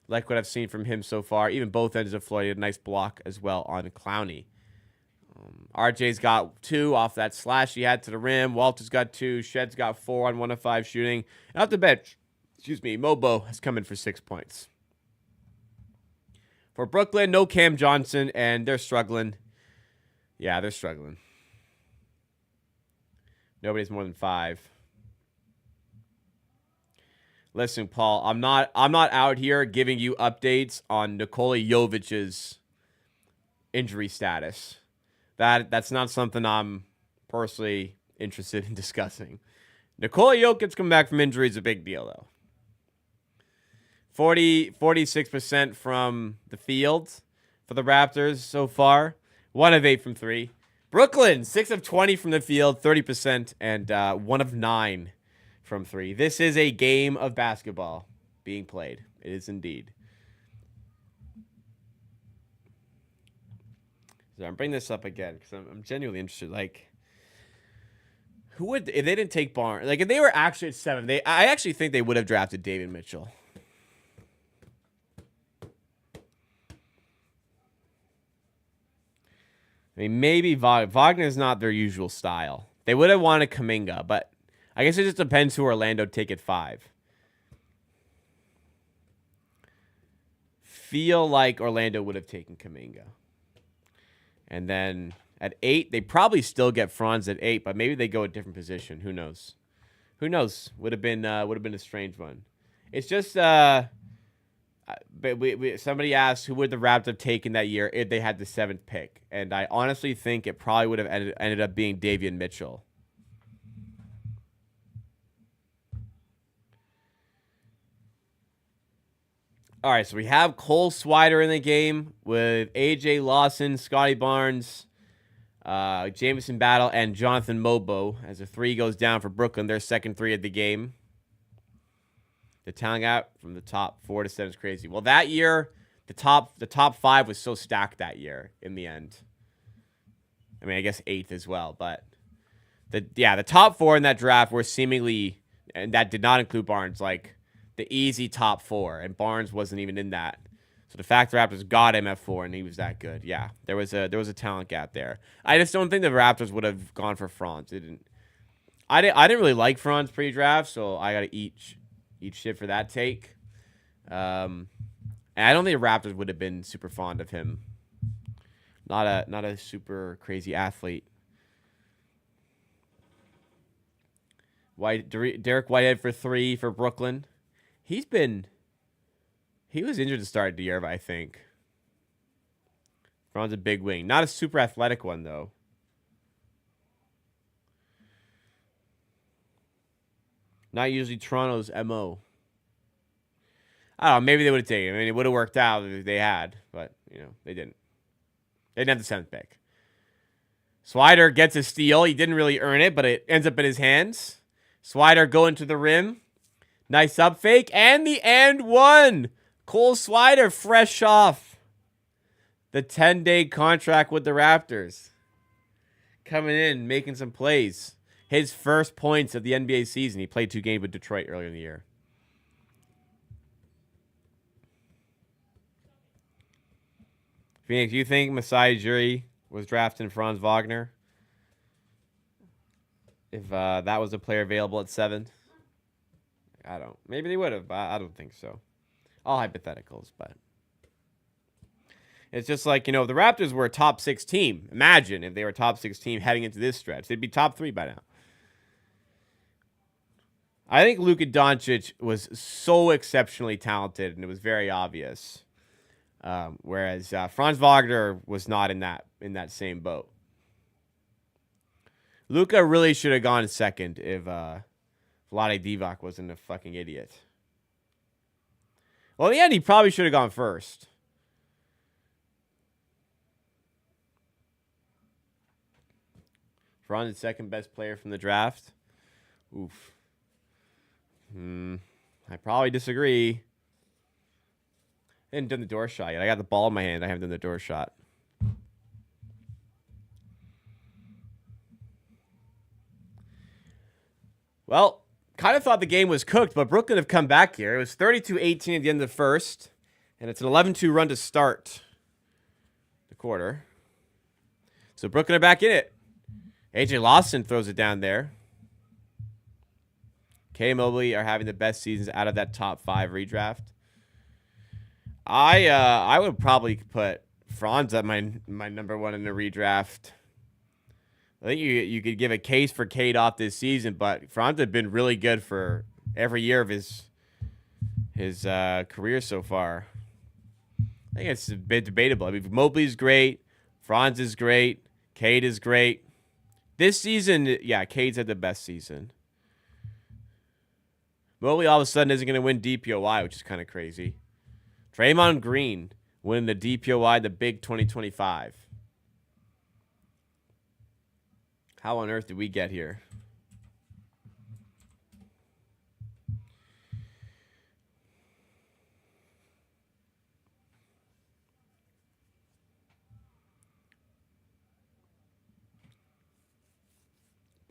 Like what I've seen from him so far. Even both ends of the floor. He had a nice block as well on Clowney. RJ's got 2 off that slash he had to the rim. Walter's got 2. Shed's got 4 on 1 of 5 shooting. And off the bench, Mobo has come in for 6 points. For Brooklyn, no Cam Johnson, and they're struggling. Yeah, they're struggling. Nobody's more than 5. Listen, Paul, I'm not out here giving you updates on Nikola Jovic's injury status. That's not something I'm personally interested in discussing. Nikola Jokic coming back from injury is a big deal, though. 46% from the field for the Raptors so far. 1 of 8 from 3. Brooklyn, 6 of 20 from the field, 30%, and 1 of 9 from 3. This is a game of basketball being played. It is indeed. So I'm bringing this up again because I'm genuinely interested. Like, who would if they didn't take Barnes? Like, if they were actually at 7, I actually think they would have drafted David Mitchell. I mean, maybe Wagner's not their usual style. They would have wanted Kuminga, but I guess it just depends who Orlando take at 5. Feel like Orlando would have taken Kuminga. And then at 8, they probably still get Franz at 8, but maybe they go a different position. Who knows? Who knows? Would have been a strange one. It's just but somebody asked who would the Raptors have taken that year if they had the 7th pick, and I honestly think it probably would have ended up being Davion Mitchell. All right, so we have Cole Swider in the game with AJ Lawson, Scotty Barnes, Jamison Battle, and Jonathan Mobo as a 3 goes down for Brooklyn, their second 3 of the game. The talent gap from the top 4 to 7 is crazy. Well, that year, the top 5 was so stacked that year in the end. I mean, I guess 8th as well, but the top 4 in that draft were seemingly, and that did not include Barnes, like the easy top 4, and Barnes wasn't even in that. So the fact the Raptors got him at 4 and he was that good, yeah, there was a talent gap there. I just don't think the Raptors would have gone for Franz. I didn't really like Franz pre-draft, so I got to eat shit for that take. And I don't think the Raptors would have been super fond of him. Not a super crazy athlete. Derek Whitehead for 3 for Brooklyn. He was injured to start the year, I think. Franz a big wing. Not a super athletic one, though. Not usually Toronto's MO. I don't know. Maybe they would have taken him. I mean, it would have worked out if they had, but, they didn't. They didn't have the 7th pick. Swider gets a steal. He didn't really earn it, but it ends up in his hands. Swider going to the rim. Nice up fake. And the and one. Cole Swider fresh off the 10-day contract with the Raptors. Coming in, making some plays. His first points of the NBA season. He played 2 games with Detroit earlier in the year. Phoenix, you think Masai Ujiri was drafting Franz Wagner? If that was a player available at 7? I don't. Maybe they would have, but I don't think so. All hypotheticals, but it's just like, if the Raptors were a top 6 team, imagine if they were a top 6 team heading into this stretch. They'd be top 3 by now. I think Luka Doncic was so exceptionally talented, and it was very obvious. Whereas Franz Wagner was not in that same boat. Luka really should have gone second if Vlade Divac wasn't a fucking idiot. Well, in the end, he probably should have gone first. Franz, the second best player from the draft. Oof. I probably disagree. I haven't done the door shot yet. I got the ball in my hand. I haven't done the door shot. Well, kind of thought the game was cooked, but Brooklyn have come back here. It was 32-18 at the end of the first, and it's an 11-2 run to start the quarter. So Brooklyn are back in it. AJ Lawson throws it down there. K. Mobley are having the best seasons out of that top 5 redraft. I would probably put Franz at my number 1 in the redraft. I think you could give a case for Cade off this season, but Franz had been really good for every year of his career so far. I think it's a bit debatable. I mean, Mobley's great, Franz is great, Cade is great. This season, yeah, Cade's had the best season. Mobley all of a sudden isn't going to win DPOY, which is kind of crazy. Draymond Green winning the DPOY, the big 2025. How on earth did we get here?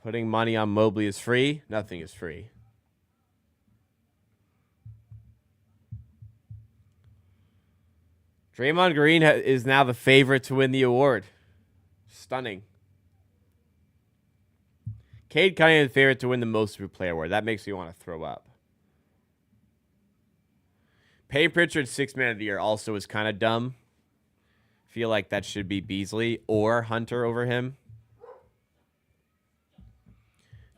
Putting money on Mobley is free. Nothing is free. Draymond Green is now the favorite to win the award. Stunning. Cade Cunningham is the favorite to win the Most Improved Player award. That makes me want to throw up. Payne Pritchard, 6th Man of the Year, also is kind of dumb. Feel like that should be Beasley or Hunter over him.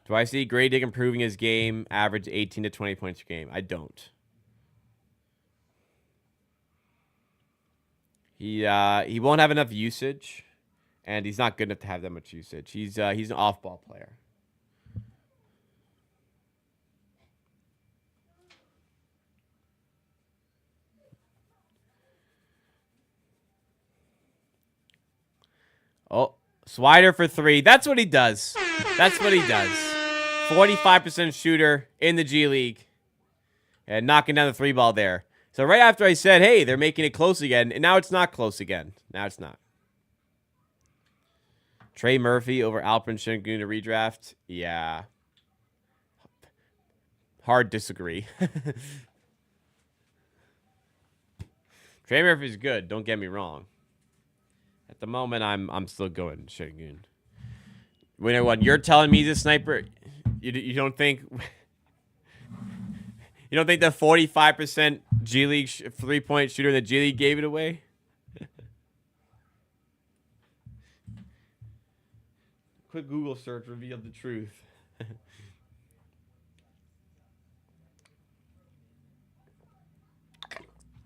Do I see Grady Dick improving his game, average 18 to 20 points per game? I don't. He won't have enough usage, and he's not good enough to have that much usage. He's an off-ball player. Oh, Swider for 3. That's what he does. That's what he does. 45% shooter in the G League. And knocking down the 3 ball there. So right after I said, hey, they're making it close again, and now it's not close again. Now it's not. Trey Murphy over Alperen Şengün to redraft. Yeah. Hard disagree. Trey Murphy's good, don't get me wrong. At the moment, I'm still going Şengün. When you're telling me he's a sniper, you don't think you don't think the 45% G League 3-point shooter in the G League gave it away? Quick Google search revealed the truth.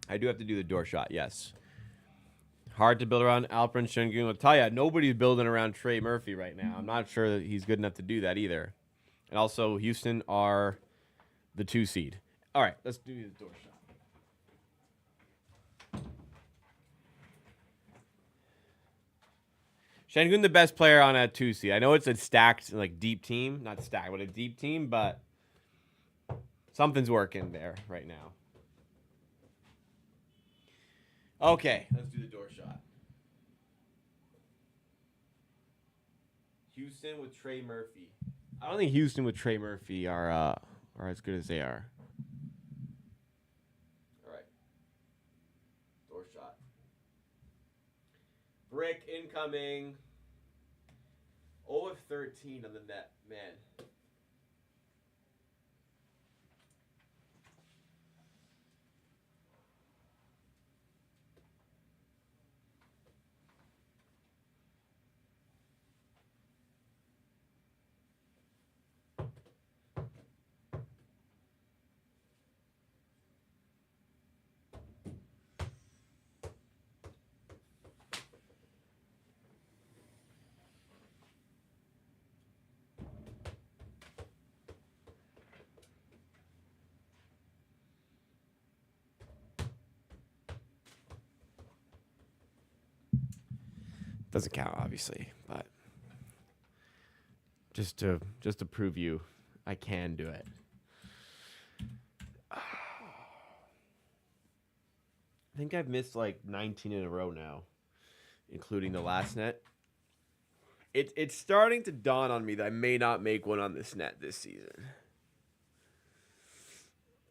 I do have to do the door shot, yes. Hard to build around Alperen Şengün. I'll tell you, nobody's building around Trey Murphy right now. I'm not sure that he's good enough to do that either. And also, Houston are the 2 seed. All right, let's do the door shot. Şengün, the best player on a 2 seed. I know it's a stacked, like deep team. Not stacked, but a deep team, but something's working there right now. Okay, let's do the door shot. Houston with Trey Murphy. I don't think Houston with Trey Murphy are as good as they are. All right. Door shot. Brick incoming. 0 of 13 on the net, man. Doesn't count, obviously, but just to prove you, I can do it. I think I've missed like 19 in a row now, including the last net. It's starting to dawn on me that I may not make one on this net this season.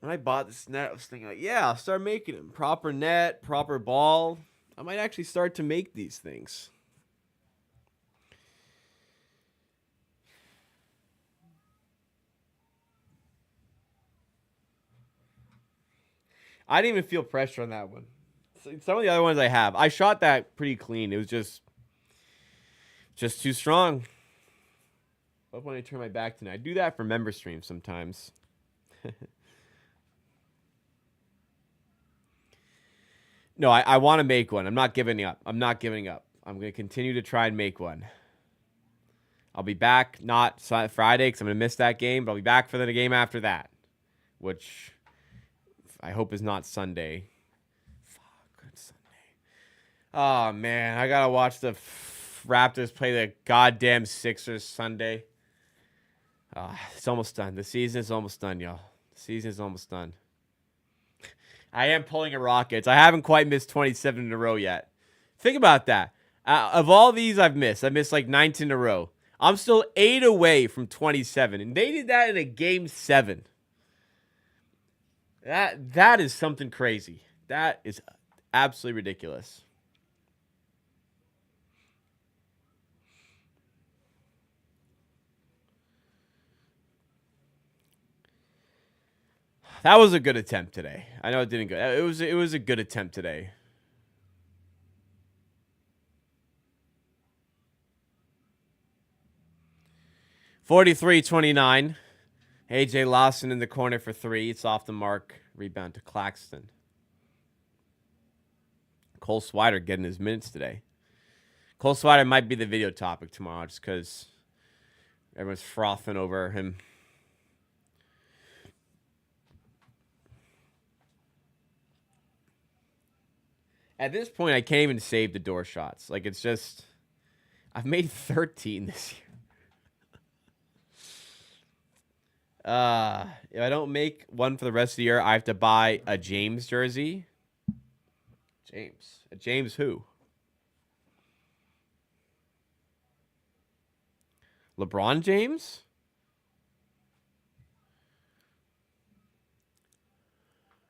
When I bought this net, I was thinking, like, yeah, I'll start making them. Proper net, proper ball. I might actually start to make these things. I didn't even feel pressure on that one. Some of the other ones I have, I shot that pretty clean. It was just too strong. But when I turn my back tonight, I do that for member streams sometimes. No, I want to make one. I'm not giving up. I'm going to continue to try and make one. I'll be back, not Friday because I'm going to miss that game, but I'll be back for the game after that, which I hope is not Sunday. Fuck, it's Sunday. Oh, man, I got to watch the Raptors play the goddamn Sixers Sunday. It's almost done. The season is almost done, y'all. The season is almost done. I am pulling a Rockets. I haven't quite missed 27 in a row yet. Think about that. Of all these I missed like 19 in a row. I'm still 8 away from 27, and they did that in a game 7. That is something crazy. That is absolutely ridiculous. That was a good attempt today. I know it didn't go. It was a good attempt today. (43-29). AJ Lawson in the corner for 3. It's off the mark. Rebound to Claxton. Cole Swider getting his minutes today. Cole Swider might be the video topic tomorrow just because everyone's frothing over him. At this point, I can't even save the door shots. Like, it's just... I've made 13 this year. If I don't make one for the rest of the year, I have to buy a James jersey. James who? LeBron James?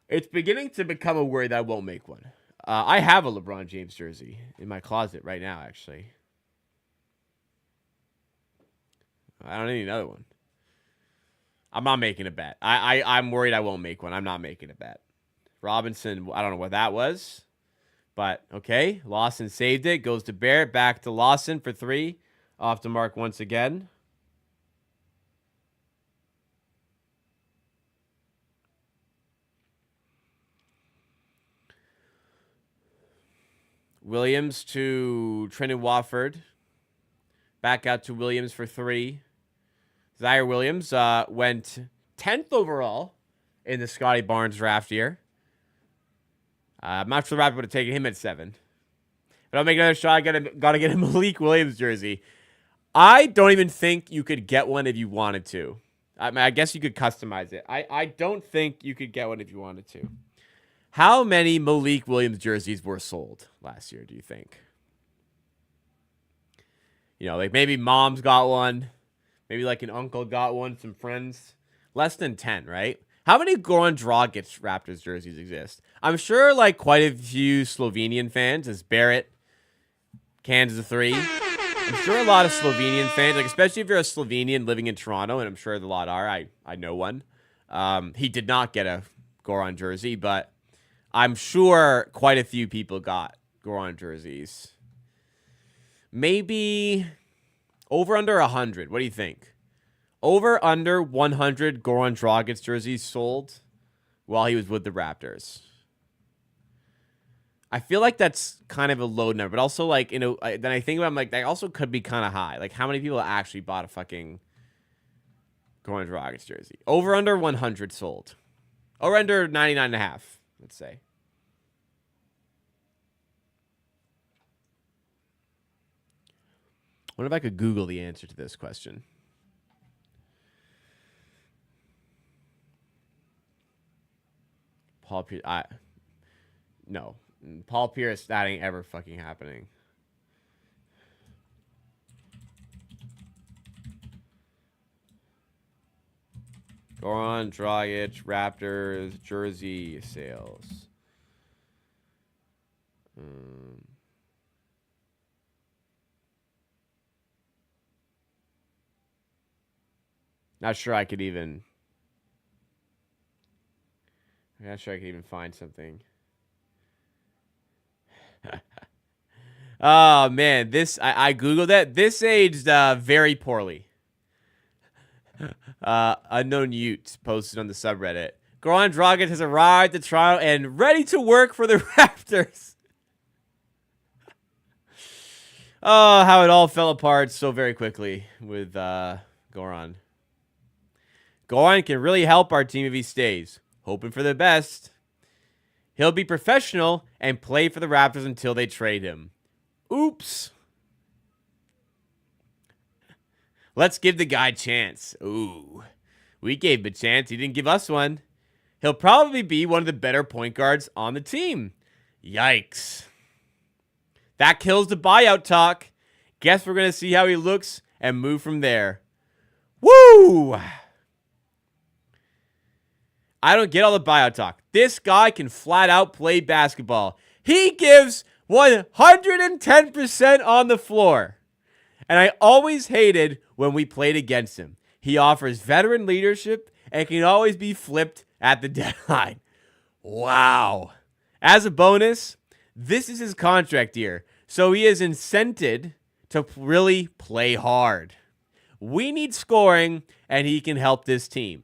It's beginning to become a worry that I won't make one. I have a LeBron James jersey in my closet right now, actually. I don't need another one. I'm not making a bet. I'm worried I won't make one. I'm not making a bet. Robinson, I don't know what that was. But, okay. Lawson saved it. Goes to Barrett. Back to Lawson for 3. Off the mark once again. Williams to Trenton Wofford. Back out to Williams for 3. Zaire Williams went 10th overall in the Scotty Barnes draft year. I'm not sure the Raptors would have taken him at 7. But I'll make another shot. I got to get a Malik Williams jersey. I don't even think you could get one if you wanted to. I mean, I guess you could customize it. I don't think you could get one if you wanted to. How many Malik Williams jerseys were sold last year, do you think? You know, like maybe mom's got one. Maybe like an uncle got one, some friends. Less than 10, right? How many Goran Dragic Raptors jerseys exist? I'm sure like quite a few Slovenian fans, as Barrett, Kansas 3. I'm sure a lot of Slovenian fans, like especially if you're a Slovenian living in Toronto, and I'm sure a lot are. I know one. He did not get a Goran jersey, but I'm sure quite a few people got Goran jerseys. Maybe over under 100. What do you think? Over under 100 Goran Dragic jerseys sold while he was with the Raptors. I feel like that's kind of a low number, but also like, you know, then I think about, I'm like, that also could be kind of high. Like how many people actually bought a fucking Goran Dragic jersey? Over under 100 sold. Over under 99.5, let's say. What if I could Google the answer to this question? Paul Pierce. No. Paul Pierce, that ain't ever fucking happening. Goran Dragic, Raptors, jersey sales. Not sure I could even... I'm not sure I could even find something. Oh, man. I Googled that. This aged very poorly. Unknown Ute posted on the subreddit. Goran Dragic has arrived at Toronto and ready to work for the Raptors. Oh, how it all fell apart so very quickly with Goran. Goran can really help our team if he stays. Hoping for the best. He'll be professional and play for the Raptors until they trade him. Oops. Let's give the guy a chance. Ooh. We gave him a chance. He didn't give us one. He'll probably be one of the better point guards on the team. Yikes. That kills the buyout talk. Guess we're going to see how he looks and move from there. Woo! I don't get all the buyout talk. This guy can flat out play basketball. He gives 110% on the floor. And I always hated when we played against him. He offers veteran leadership and can always be flipped at the deadline. Wow. As a bonus, this is his contract year, so he is incented to really play hard. We need scoring, and he can help this team.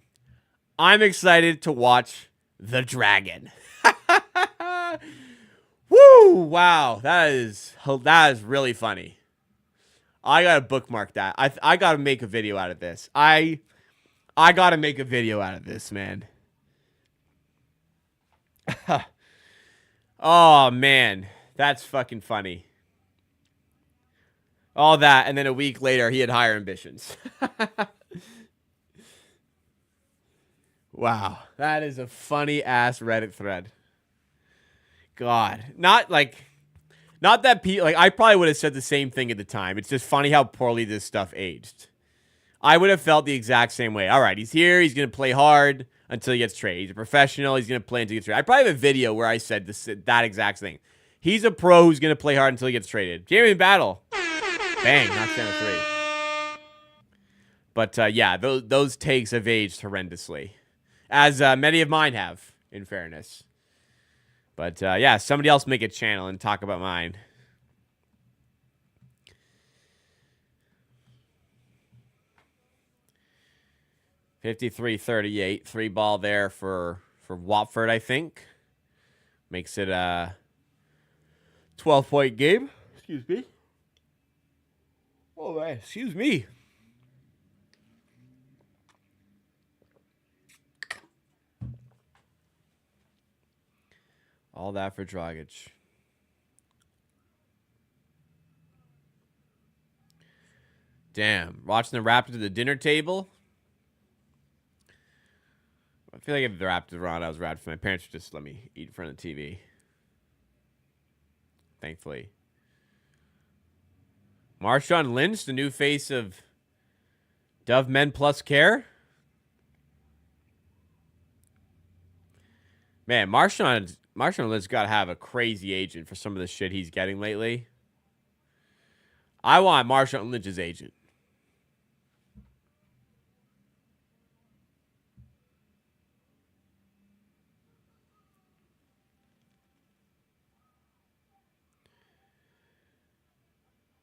I'm excited to watch the Dragon. Woo! Wow, that is really funny. I gotta bookmark that. I gotta make a video out of this. I gotta make a video out of this, man. Oh man, that's fucking funny. All that, and then a week later, he had higher ambitions. Wow, that is a funny ass Reddit thread. God, not that I probably would have said the same thing at the time. It's just funny how poorly this stuff aged. I would have felt the exact same way. All right, he's here. He's gonna play hard until he gets traded. He's a professional. He's gonna play until he gets traded. I probably have a video where I said that exact thing. He's a pro who's gonna play hard until he gets traded. Jamie Battle, bang, knocks down a three. But yeah, those takes have aged horrendously, as many of mine have, in fairness. But yeah, somebody else make a channel and talk about mine. (53-38), 3-ball there for Watford, I think. Makes it a 12-point game. Excuse me. Oh, excuse me. All that for Dragic. Damn. Watching the Raptors at the dinner table. I feel like if the Raptors were on, I was Raptors. My parents would just let me eat in front of the TV. Thankfully. Marshawn Lynch, the new face of Dove Men Plus Care. Man, Marshawn Lynch's got to have a crazy agent for some of the shit he's getting lately. I want Marshawn Lynch's agent.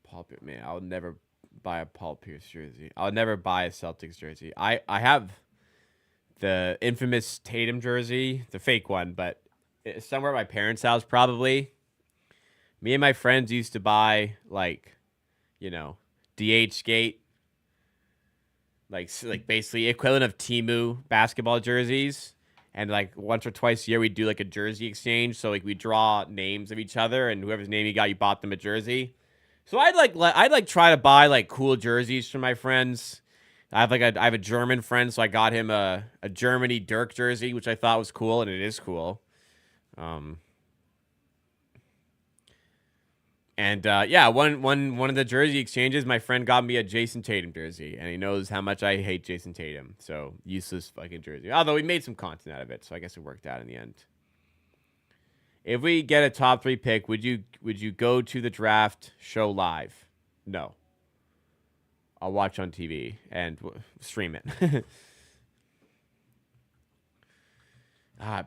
Paul, man, I'll never buy a Paul Pierce jersey. I'll never buy a Celtics jersey. I have the infamous Tatum jersey, the fake one, but it's somewhere at my parents' house probably. Me and my friends used to buy DH skate, like basically equivalent of Temu basketball jerseys, and like once or twice a year we'd do like a jersey exchange. So like we draw names of each other, and whoever's name you got, you bought them a jersey. So I'd try to buy like cool jerseys from my friends. I have a German friend, so I got him a Germany Dirk jersey, which I thought was cool, and it is cool. Yeah, one of the jersey exchanges, my friend got me a Jason Tatum jersey, and he knows how much I hate Jason Tatum. So useless fucking jersey. Although we made some content out of it, so I guess it worked out in the end. If we get a top 3 pick, would you go to the draft show live? No. I'll watch on TV and stream it.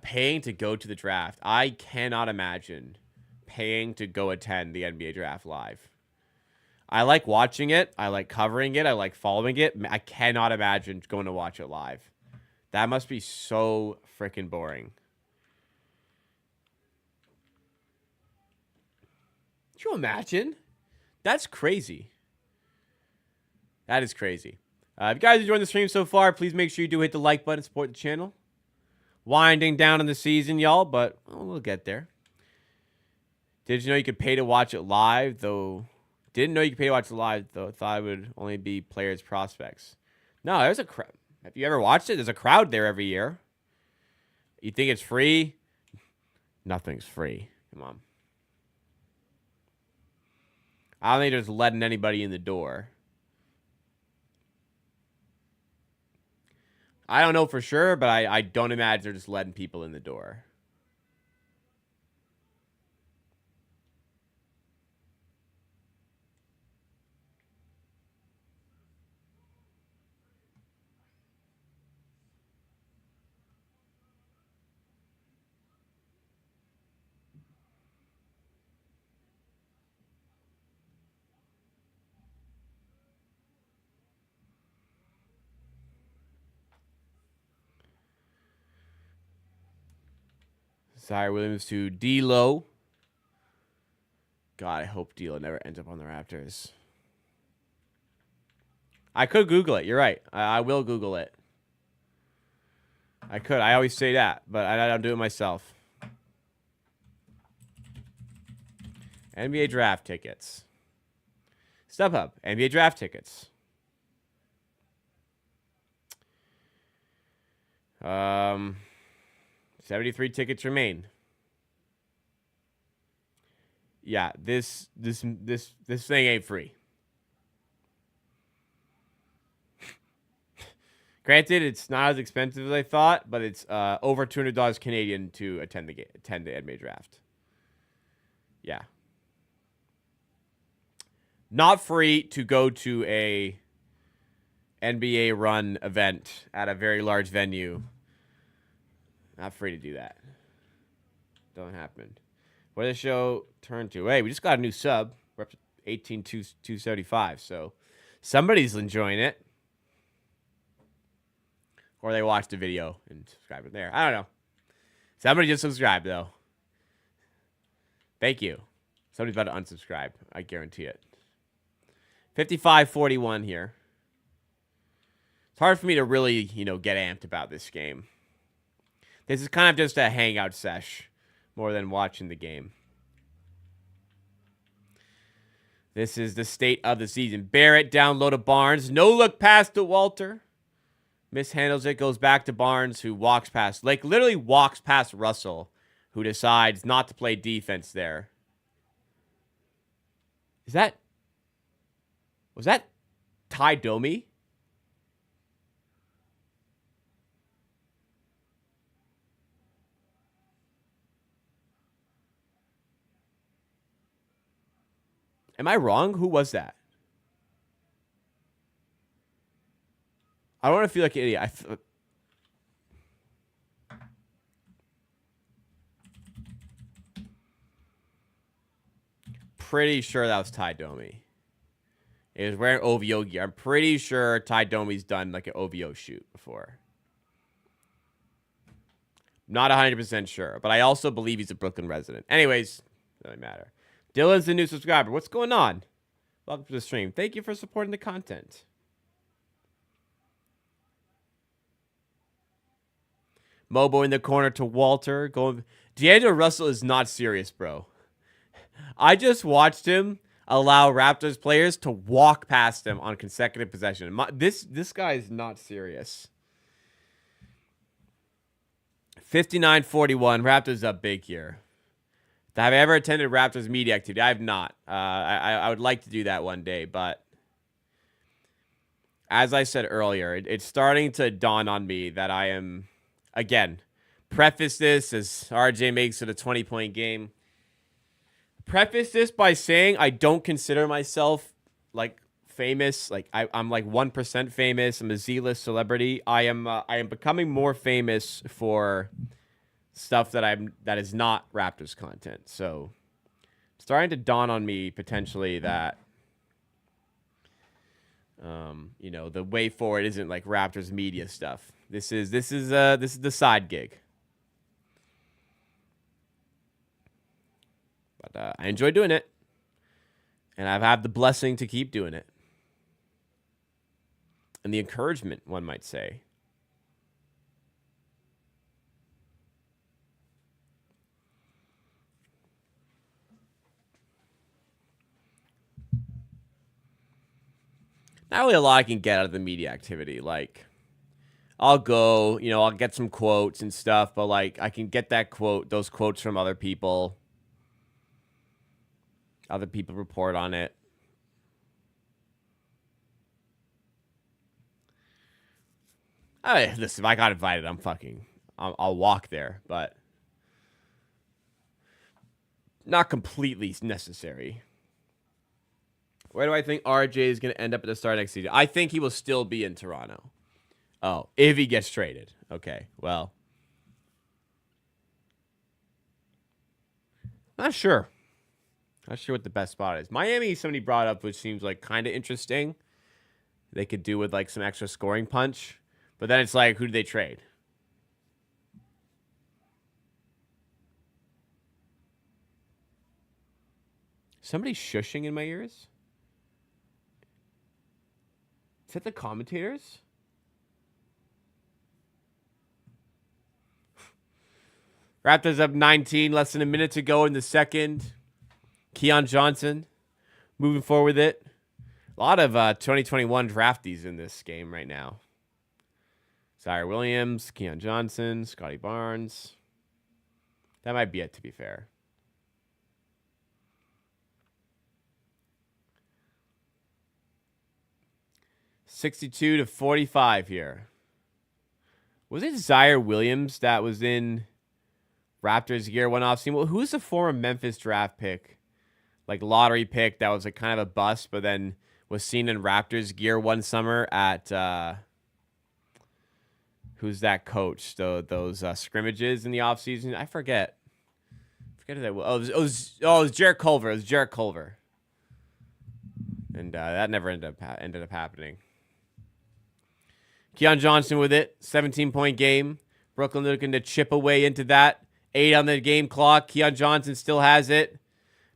Paying to go to the draft. I cannot imagine paying to go attend the NBA draft live. I like watching it. I like covering it. I like following it. I cannot imagine going to watch it live. That must be so freaking boring. Could you imagine? That's crazy. That is crazy. If you guys enjoyed the stream so far, please make sure you do hit the like button, support the channel. Winding down in the season, y'all, but we'll get there. Did you know you could pay to watch it live, though? Didn't know you could pay to watch it live, though. Thought it would only be players' prospects. No, there's a crowd. Have you ever watched it? There's a crowd there every year. You think it's free? Nothing's free. Come on. I don't think there's letting anybody in the door. I don't know for sure, but I don't imagine they're just letting people in the door. Zaire Williams to D'Lo. God, I hope D'Lo never ends up on the Raptors. I could Google it. You're right. I will Google it. I could. I always say that, but I don't do it myself. NBA draft tickets. StubHub. NBA draft tickets. 73 tickets remain. Yeah, this thing ain't free. Granted, it's not as expensive as I thought, but it's over $200 Canadian to attend the NBA draft. Yeah. Not free to go to a NBA run event at a very large venue. Not free to do that. Don't happen. What did the show turn to? Hey, we just got a new sub. We're up to 18,275. So somebody's enjoying it. Or they watched the video and subscribed it there. I don't know. Somebody just subscribed, though. Thank you. Somebody's about to unsubscribe. I guarantee it. 55-41 here. It's hard for me to really, get amped about this game. This is kind of just a hangout sesh more than watching the game. This is the state of the season. Barrett down low to Barnes. No look pass to Walter. Mishandles it, goes back to Barnes, who walks past, literally walks past Russell, who decides not to play defense there. Was that Ty Domi? Am I wrong? Who was that? I don't want to feel like an idiot. Pretty sure that was Ty Domi. He was wearing OVO gear. I'm pretty sure Ty Domi's done like an OVO shoot before. Not 100% sure, but I also believe he's a Brooklyn resident. Anyways, doesn't matter. Dylan's the new subscriber. What's going on? Welcome to the stream. Thank you for supporting the content. Mobo in the corner to Walter. D'Angelo Russell is not serious, bro. I just watched him allow Raptors players to walk past him on consecutive possession. This guy is not serious. 59-41. Raptors up big here. Have I ever attended Raptors media activity? I have not. I would like to do that one day, but as I said earlier, it's starting to dawn on me that I am, again, preface this as RJ makes it a 20-point game. Preface this by saying I don't consider myself like famous. Like I'm like 1% famous. I'm a Z-list celebrity. I am becoming more famous for stuff that is not Raptors content. So it's starting to dawn on me potentially that the way forward isn't like Raptors media stuff. This is the side gig. But I enjoy doing it, and I've had the blessing to keep doing it, and the encouragement, one might say. Not really a lot I can get out of the media activity. Like, I'll go, I'll get some quotes and stuff, but like I can get those quotes from other people. Other people report on it. Listen, if I got invited, I'll walk there, but not completely necessary. Where do I think RJ is going to end up at the start next season? I think he will still be in Toronto. Oh, if he gets traded. Okay, well. Not sure. Not sure what the best spot is. Miami, somebody brought up, which seems like kind of interesting. They could do with like some extra scoring punch. But then it's like, who do they trade? Somebody shushing in my ears? Is that the commentators? Raptors up 19, less than a minute to go in the second. Keon Johnson moving forward with it. A lot of 2021 draftees in this game right now. Zaire Williams, Keon Johnson, Scotty Barnes. That might be it, to be fair. $62-45 here. Was it Zaire Williams that was in Raptors year one off season? Well, who's the former Memphis draft pick? Like lottery pick that was like kind of a bust, but then was seen in Raptors gear one summer at who's that coach? Those scrimmages in the offseason. I forget who that was. It was Jarrett Culver. It was Jarrett Culver. And that never ended up happening. Keon Johnson with it. 17-point game. Brooklyn looking to chip away into that. 8 on the game clock. Keon Johnson still has it.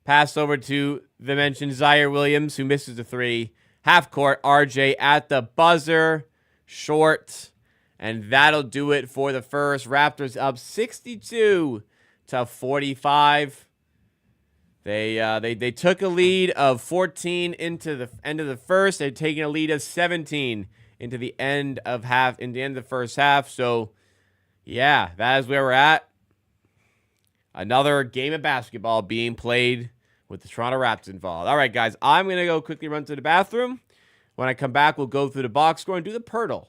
Pass over to the mentioned Zaire Williams, who misses the 3. Half court, RJ at the buzzer. Short. And that'll do it for the first. Raptors up 62-45. They took a lead of 14 into the end of the first. They're taking a lead of 17 into the end of the first half. So, yeah, that is where we're at. Another game of basketball being played with the Toronto Raptors involved. All right, guys, I'm going to go quickly run to the bathroom. When I come back, we'll go through the box score and do the Pirtle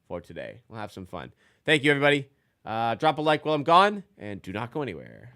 for today. We'll have some fun. Thank you, everybody. Drop a like while I'm gone, and do not go anywhere.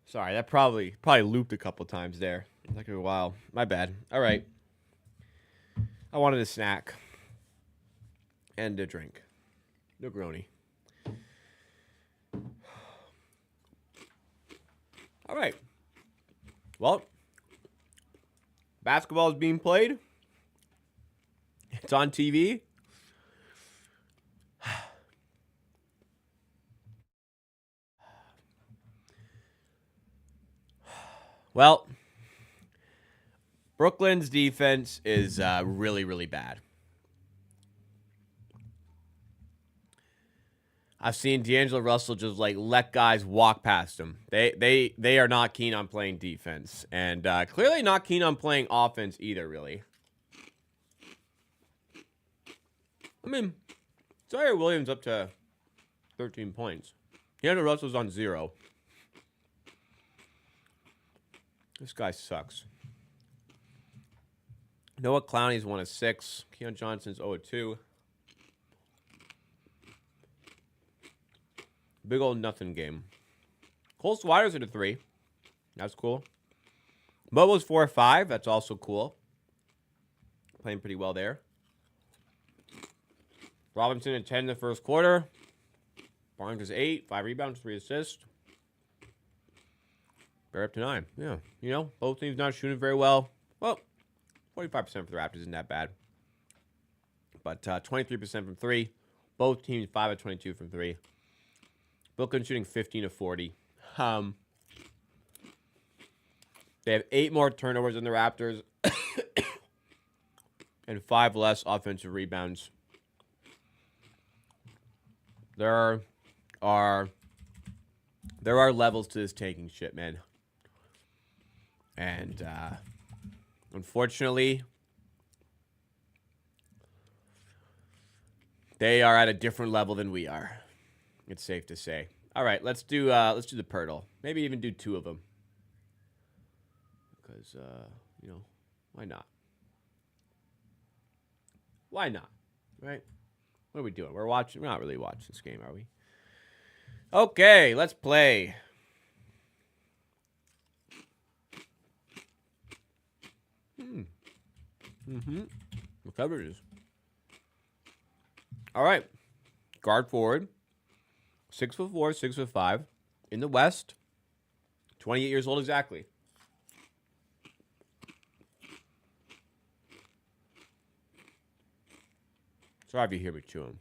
Sorry, that probably looped a couple times there. Like a while. My bad. All right. I wanted a snack and a drink. Negroni. All right. Well, basketball is being played. It's on TV. Well, Brooklyn's defense is really, really bad. I've seen D'Angelo Russell just like let guys walk past him. They are not keen on playing defense, and clearly not keen on playing offense either. Really. I mean, Zaire Williams up to 13 points. D'Angelo Russell's on 0. This guy sucks. Noah Clowney's 1 of 6. Keon Johnson's 0 of 2. Big old nothing game. Cole Swider's at a 3. That's cool. Mobo's 4 of 5. That's also cool. Playing pretty well there. Robinson at 10 in the first quarter. Barnes is 8. 5 rebounds, 3 assists. Bear up to 9. Yeah. You know, both teams not shooting very well. Well, 45% for the Raptors isn't that bad. But 23% from 3. Both teams 5 of 22 from 3. Brooklyn shooting 15 of 40. They have 8 more turnovers than the Raptors. And 5 less offensive rebounds. There are levels to this taking shit, man. And unfortunately, they are at a different level than we are. It's safe to say. All right, let's do the Pirtle. Maybe even do 2 of them. Because you know, why not? Why not? Right? What are we doing? We're not really watching this game, are we? Okay, let's play. What cover it is. All right. Guard forward. 6'4", 6'5". In the West. 28 years old exactly. Sorry if you hear me chewing.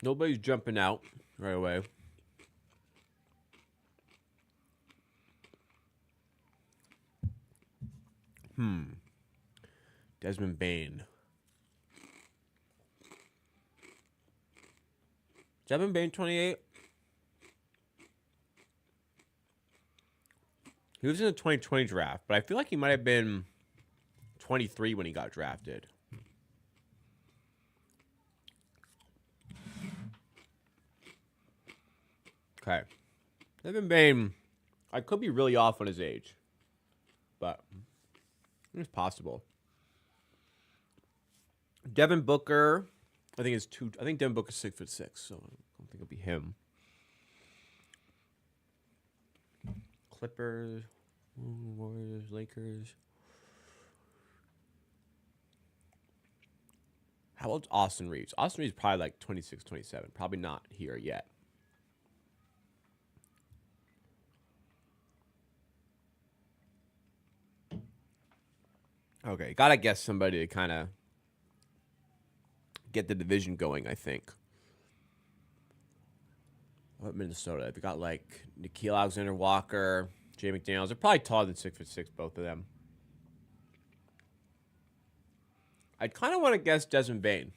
Nobody's jumping out right away. Desmond Bane. Desmond Bane, 28. He was in the 2020 draft, but I feel like he might have been 23 when he got drafted. Okay. Desmond Bane, I could be really off on his age, but it's possible. Devin Booker, I think Devin Booker's 6'6", so I don't think it'll be him. Clippers, Warriors, Lakers. How old's Austin Reeves? Austin Reeves is probably like 26, 27. Probably not here yet. Okay, gotta guess somebody to kind of get the division going, I think. What Minnesota? They've got like Nickeil Alexander-Walker, Jay McDaniels. They're probably taller than 6'6", both of them. I kind of want to guess Desmond Bane.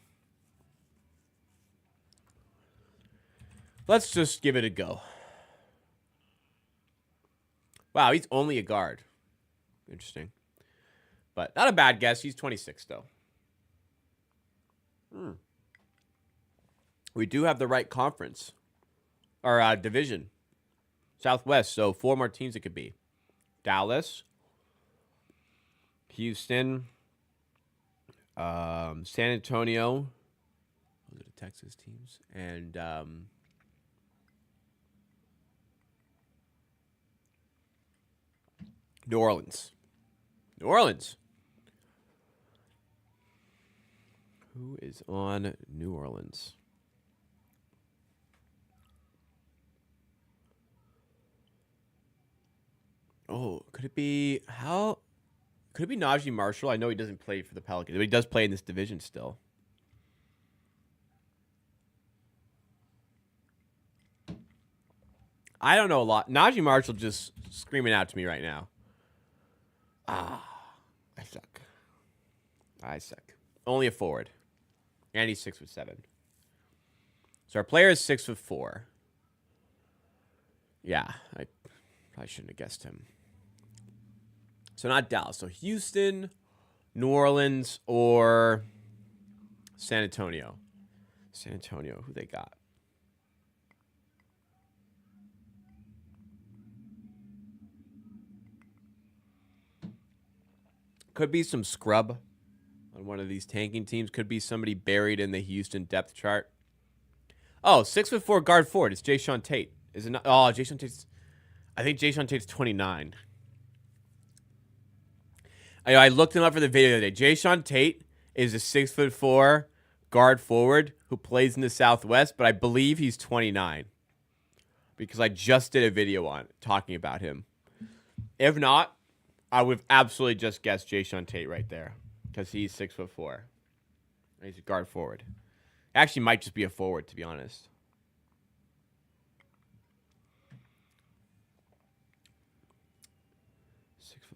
Let's just give it a go. Wow, he's only a guard. Interesting. But not a bad guess. He's 26, though. We do have the right conference. Or division. Southwest. So 4 more teams it could be. Dallas. Houston, San Antonio. Those are the Texas teams. And New Orleans. New Orleans. Who is on New Orleans? Oh, could it be how? Could it be Najee Marshall? I know he doesn't play for the Pelicans, but he does play in this division still. I don't know a lot. Najee Marshall just screaming out to me right now. I suck. I suck. Only a forward. And he's 6'7". So our player is 6'4". Yeah, I probably shouldn't have guessed him. So not Dallas. So Houston, New Orleans, or San Antonio. San Antonio, who they got? Could be some scrub on one of these tanking teams. Could be somebody buried in the Houston depth chart. Oh, 6'4" guard forward. It's Jayshawn Tate. Is it not? Oh, Jayshawn Tate's. I think Jayshawn Tate's 29. I looked him up for the video the other day. Jayshawn Tate is a 6'4" guard forward who plays in the Southwest, but I believe he's 29 because I just did a video on talking about him. If not, I would have absolutely just guessed Jayshawn Tate right there because he's 6'4". He's a guard forward. Actually, might just be a forward, to be honest.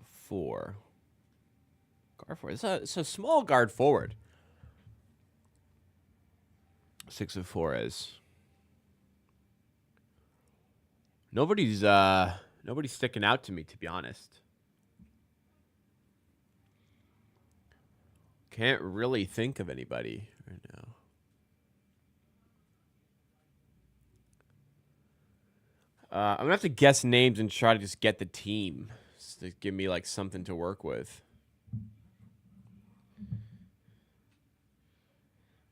Four. Guard forward. It's a small guard forward. 6'4" is. Nobody's sticking out to me, to be honest. Can't really think of anybody right now. I'm gonna have to guess names and try to just get the team. To give me like something to work with.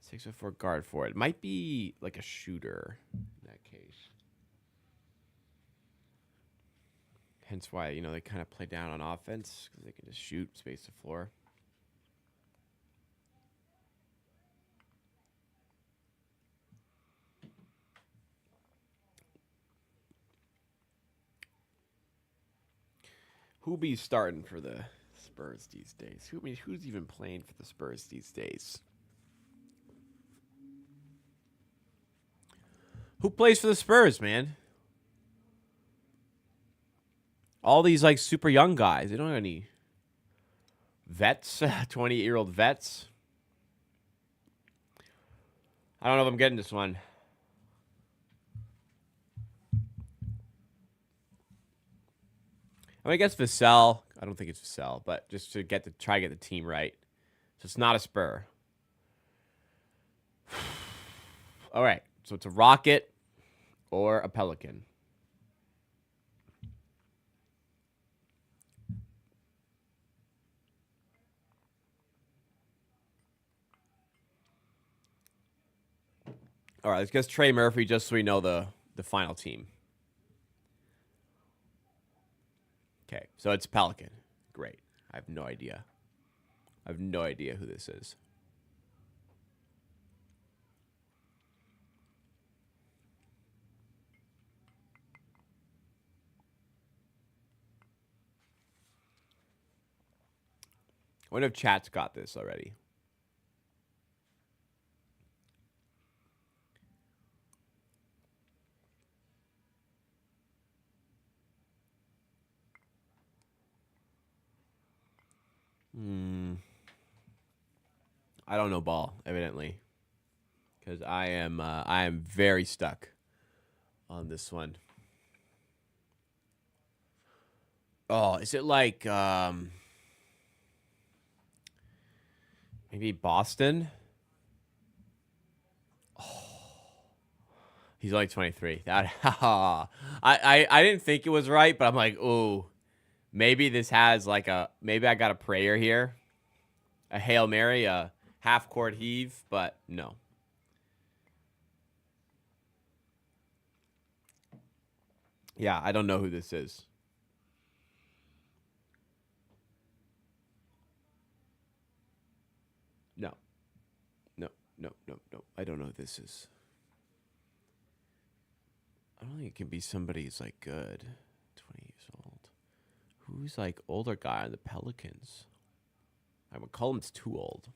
6'4" guard forward. It might be like a shooter in that case. Hence why, they kind of play down on offense because they can just shoot, space the floor. Who be starting for the Spurs these days? Who's even playing for the Spurs these days? Who plays for the Spurs, man? All these like super young guys. They don't have any vets, 28-year-old vets. I don't know if I'm getting this one. I guess Vassell. I don't think it's Vassell, but just to try to get the team right. So it's not a Spur. All right. So it's a Rocket or a Pelican. All right. Let's guess Trey Murphy just so we know the final team. Okay, so it's Pelican. Great. I have no idea. I have no idea who this is. I wonder if chat's got this already. I don't know ball, evidently, because I am very stuck on this one. Oh, is it like maybe Boston? Oh, he's only 23. That I didn't think it was right, but I'm like, oh, Maybe this has like maybe I got a prayer here. A Hail Mary, a half-court heave, but no. Yeah, I don't know who this is. No. No, no, no, no. I don't know who this is. I don't think it can be somebody who's like good. 20 years old. Who's like older guy on the Pelicans? McCollum's too old.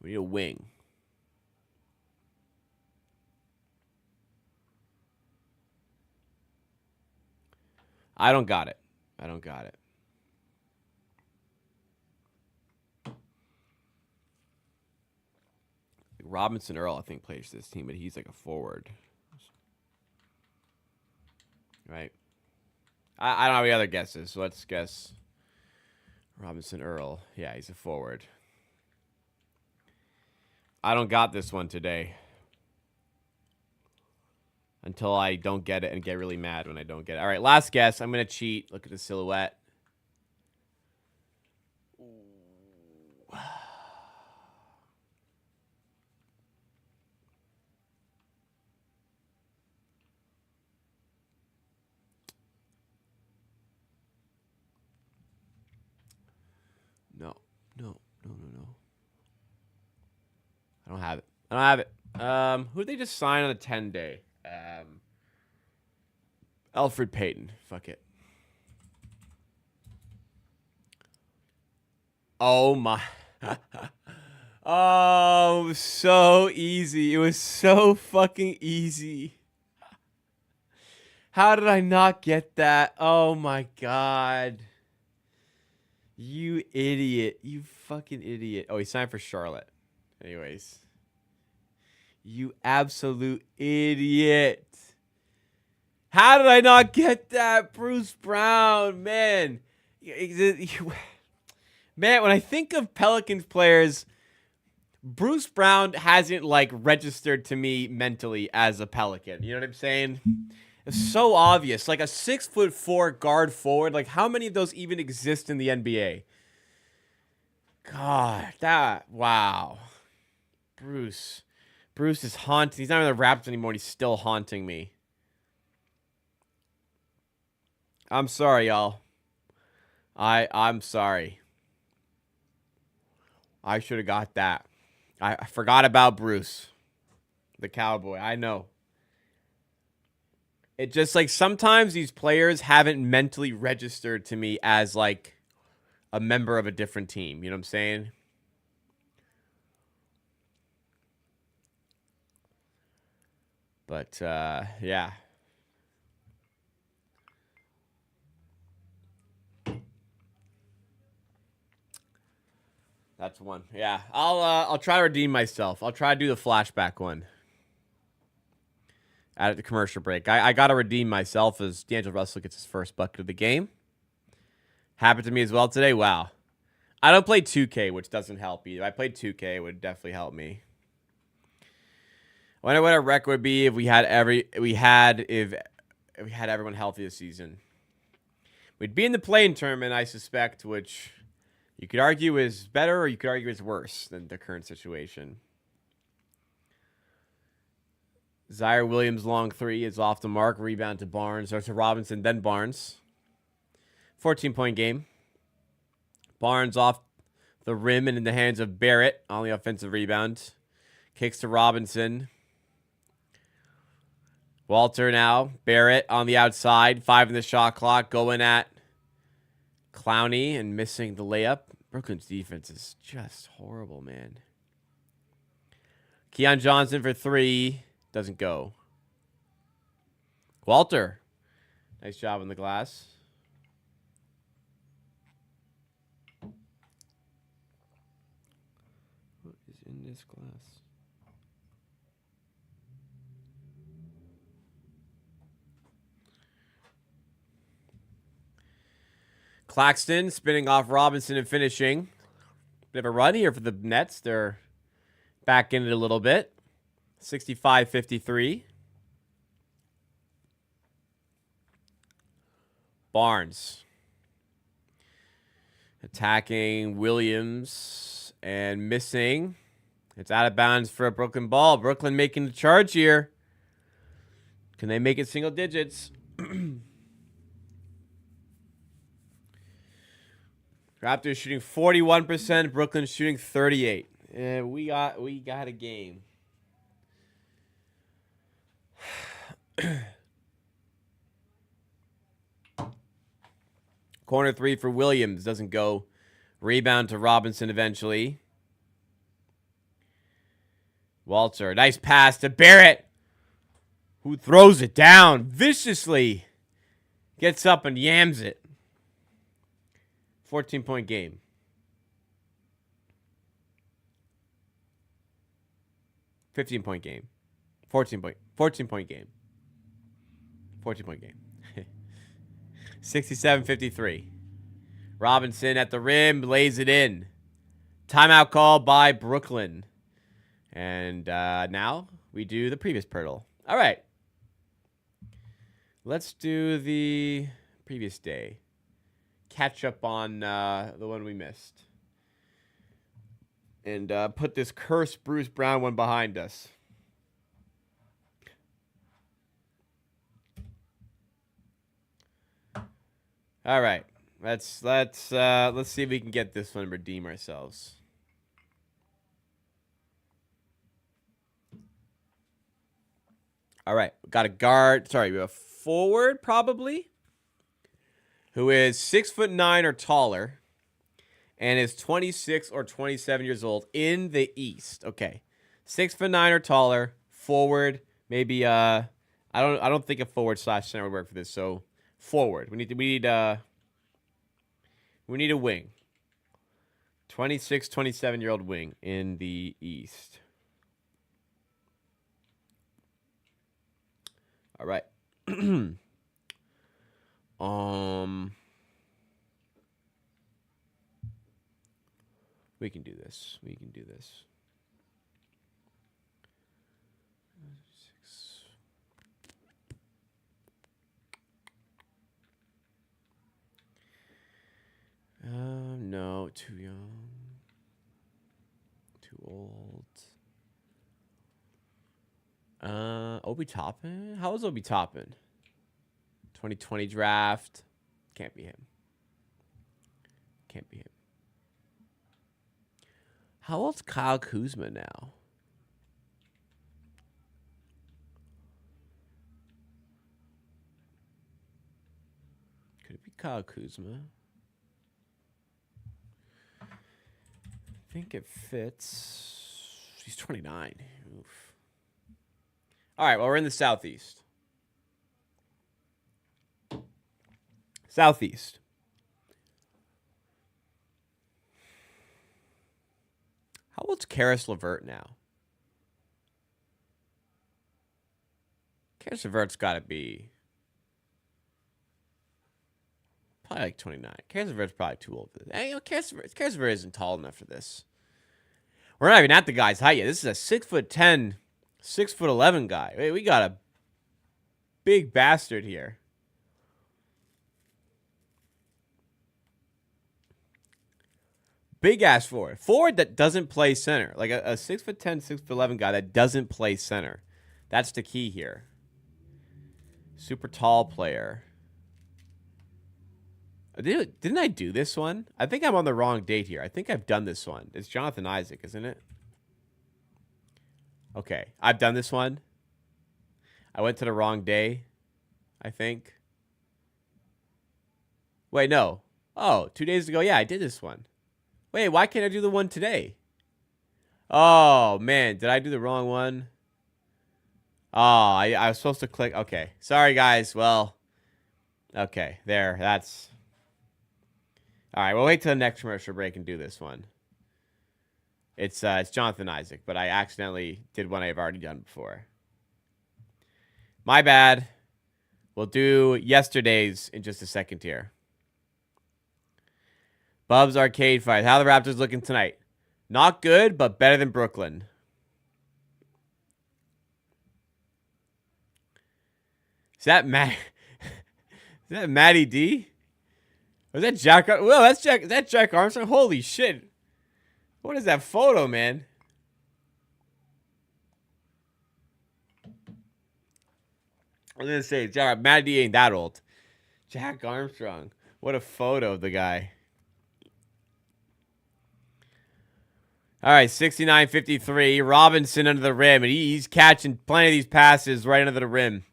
We need a wing. I don't got it. I don't got it. Robinson Earl, I think, plays this team, but he's like a forward. Right? I don't have any other guesses, so let's guess Robinson Earl. Yeah, he's a forward. I don't got this one today. Until I don't get it and get really mad when I don't get it. All right, last guess. I'm going to cheat. Look at the silhouette. No. I don't have it. Who did they just sign on a 10-day? Alfred Payton. Fuck it. Oh my. Oh, so easy. It was so fucking easy. How did I not get that? Oh my god. You idiot. You fucking idiot. Oh, he signed for Charlotte. Anyways. You absolute idiot. How did I not get that? Bruce Brown, man. Man, when I think of Pelicans players, Bruce Brown hasn't like registered to me mentally as a Pelican. You know what I'm saying? It's so obvious. Like a 6'4" guard forward. Like how many of those even exist in the NBA? God, wow. Bruce is haunting. He's not in the Raptors anymore. And he's still haunting me. I'm sorry, y'all. I'm sorry. I should have got that. I forgot about Bruce, the Cowboy. I know. It just like sometimes these players haven't mentally registered to me as like a member of a different team. You know what I'm saying? But yeah. That's one. Yeah. I'll try to redeem myself. I'll try to do the flashback one. At the commercial break. I got to redeem myself as D'Angelo Russell gets his first bucket of the game. Happened to me as well today. Wow. I don't play 2K, which doesn't help either. If I played 2K, it would definitely help me. I wonder what our record would be if we had everyone healthy this season. We'd be in the play-in tournament, I suspect, which you could argue is better or you could argue is worse than the current situation. Zaire Williams' long three is off the mark. Rebound to Barnes, or to Robinson, then Barnes. 14-point game. Barnes off the rim and in the hands of Barrett on the offensive rebound. Kicks to Robinson. Walter now. Barrett on the outside. 5 in the shot clock. Going at Clowney and missing the layup. Brooklyn's defense is just horrible, man. Keon Johnson for 3. Doesn't go. Walter. Nice job on the glass. What is in this glass? Claxton spinning off Robinson and finishing. Bit of a run here for the Nets. They're back in it a little bit. 65-53. Barnes. Attacking Williams and missing. It's out of bounds for a Brooklyn ball. Brooklyn making the charge here. Can they make it single digits? Raptors shooting 41%. Brooklyn shooting 38%. And we got a game. Corner three for Williams. Doesn't go. Rebound to Robinson eventually. Walter. Nice pass to Barrett, who throws it down viciously. Gets up and yams it. 14-point game. $15-point game. 14-point game. 14-point game. 67-53. Robinson at the rim, lays it in. Timeout call by Brooklyn. And now we do the previous Pirtle. All right. Let's do the previous day. Catch up on the one we missed. And put this cursed Bruce Brown one behind us. All right. Let's see if we can get this one and redeem ourselves. All right. We got a guard. Sorry, we have a forward probably, who is 6'9" or taller, and is 26 or 27 years old in the East. Okay, 6'9" or taller, forward. Maybe I don't think a forward / center would work for this. So forward. We need a wing. 26, 27-year-old wing in the East. All right. We can do this. No, too young. Too old. Obi Toppin? How old's Obi Toppin? 2020 draft. Can't be him. How old's Kyle Kuzma now? Could it be Kyle Kuzma? I think it fits. He's 29. Oof. All right, well, we're in the Southeast. How old's Karis LeVert now? Karis LeVert's got to be probably like 29. Karis LeVert's probably too old for this. Hey, Karis LeVert isn't tall enough for this. We're not even at the guy's height yet. This is a 6'10", 6'11" guy. Wait, we got a big bastard here. Big ass forward. Forward that doesn't play center. Like a 6'10", 6'11" guy that doesn't play center. That's the key here. Super tall player. Didn't I do this one? I think I'm on the wrong date here. I think I've done this one. It's Jonathan Isaac, isn't it? Okay, I've done this one. I went to the wrong day, I think. Wait, no. Oh, 2 days ago. Yeah, I did this one. Wait, why can't I do the one today? Oh, man. Did I do the wrong one? Oh, I was supposed to click. Okay. Sorry, guys. Well, okay. There. That's... All right. We'll wait till the next commercial break and do this one. It's Jonathan Isaac, but I accidentally did one I've already done before. My bad. We'll do yesterday's in just a second here. Bub's Arcade Fight. How are the Raptors looking tonight? Not good, but better than Brooklyn. that Matt? Is that Matty D? Or is that Jack? Well, that's Jack. Is that Jack Armstrong? Holy shit! What is that photo, man? I was gonna say, Matty D ain't that old. Jack Armstrong. What a photo of the guy. All right, 69-53. Robinson under the rim, and he's catching plenty of these passes right under the rim,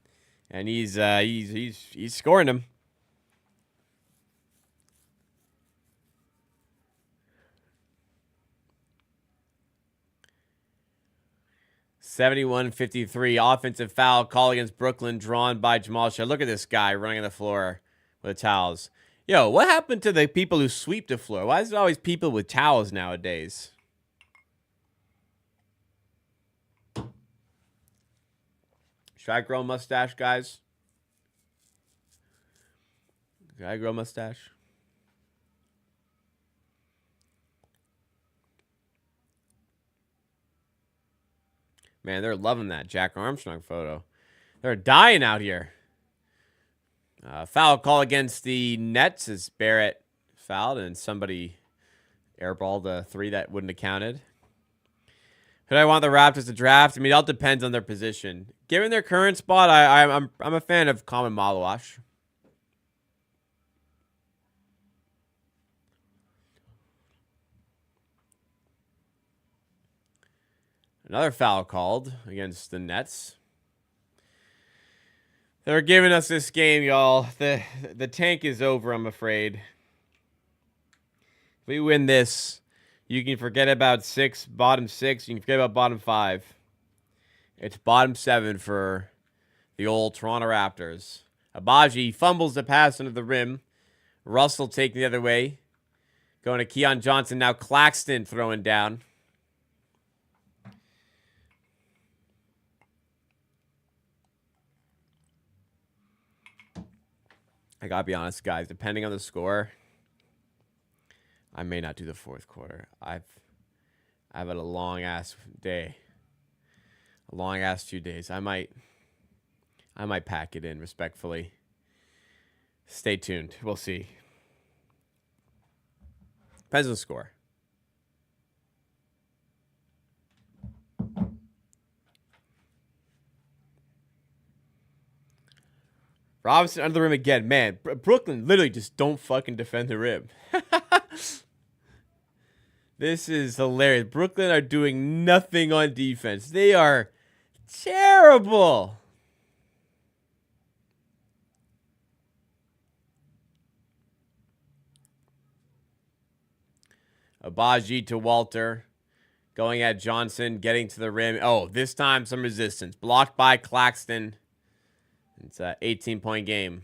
and he's scoring them. (71-53) offensive foul call against Brooklyn, drawn by Jamal Shaw. Look at this guy running on the floor with towels. Yo, what happened to the people who sweep the floor? Why is it always people with towels nowadays? Should I grow a mustache, guys? Should I grow a mustache? Man, they're loving that Jack Armstrong photo. They're dying out here. Foul call against the Nets as Barrett fouled and somebody airballed a three that wouldn't have counted. Could I want the Raptors to draft? I mean, it all depends on their position. Given their current spot, I'm a fan of Common Malawash. Another foul called against the Nets. They're giving us this game, y'all. The tank is over, I'm afraid. If we win this, you can forget about bottom six. You can forget about bottom five. It's bottom seven for the old Toronto Raptors. Abaji fumbles the pass under the rim. Russell taking the other way. Going to Keon Johnson. Now Claxton throwing down. I gotta be honest, guys. Depending on the score, I may not do the fourth quarter. I've had a long ass day, a long ass 2 days. I might pack it in respectfully. Stay tuned. We'll see. Depends on the score. Robinson under the rim again. Man, Brooklyn literally just don't fucking defend the rim. This is hilarious. Brooklyn are doing nothing on defense. They are terrible. Abaji to Walter. Going at Johnson. Getting to the rim. Oh, this time some resistance. Blocked by Claxton. It's an 18-point game.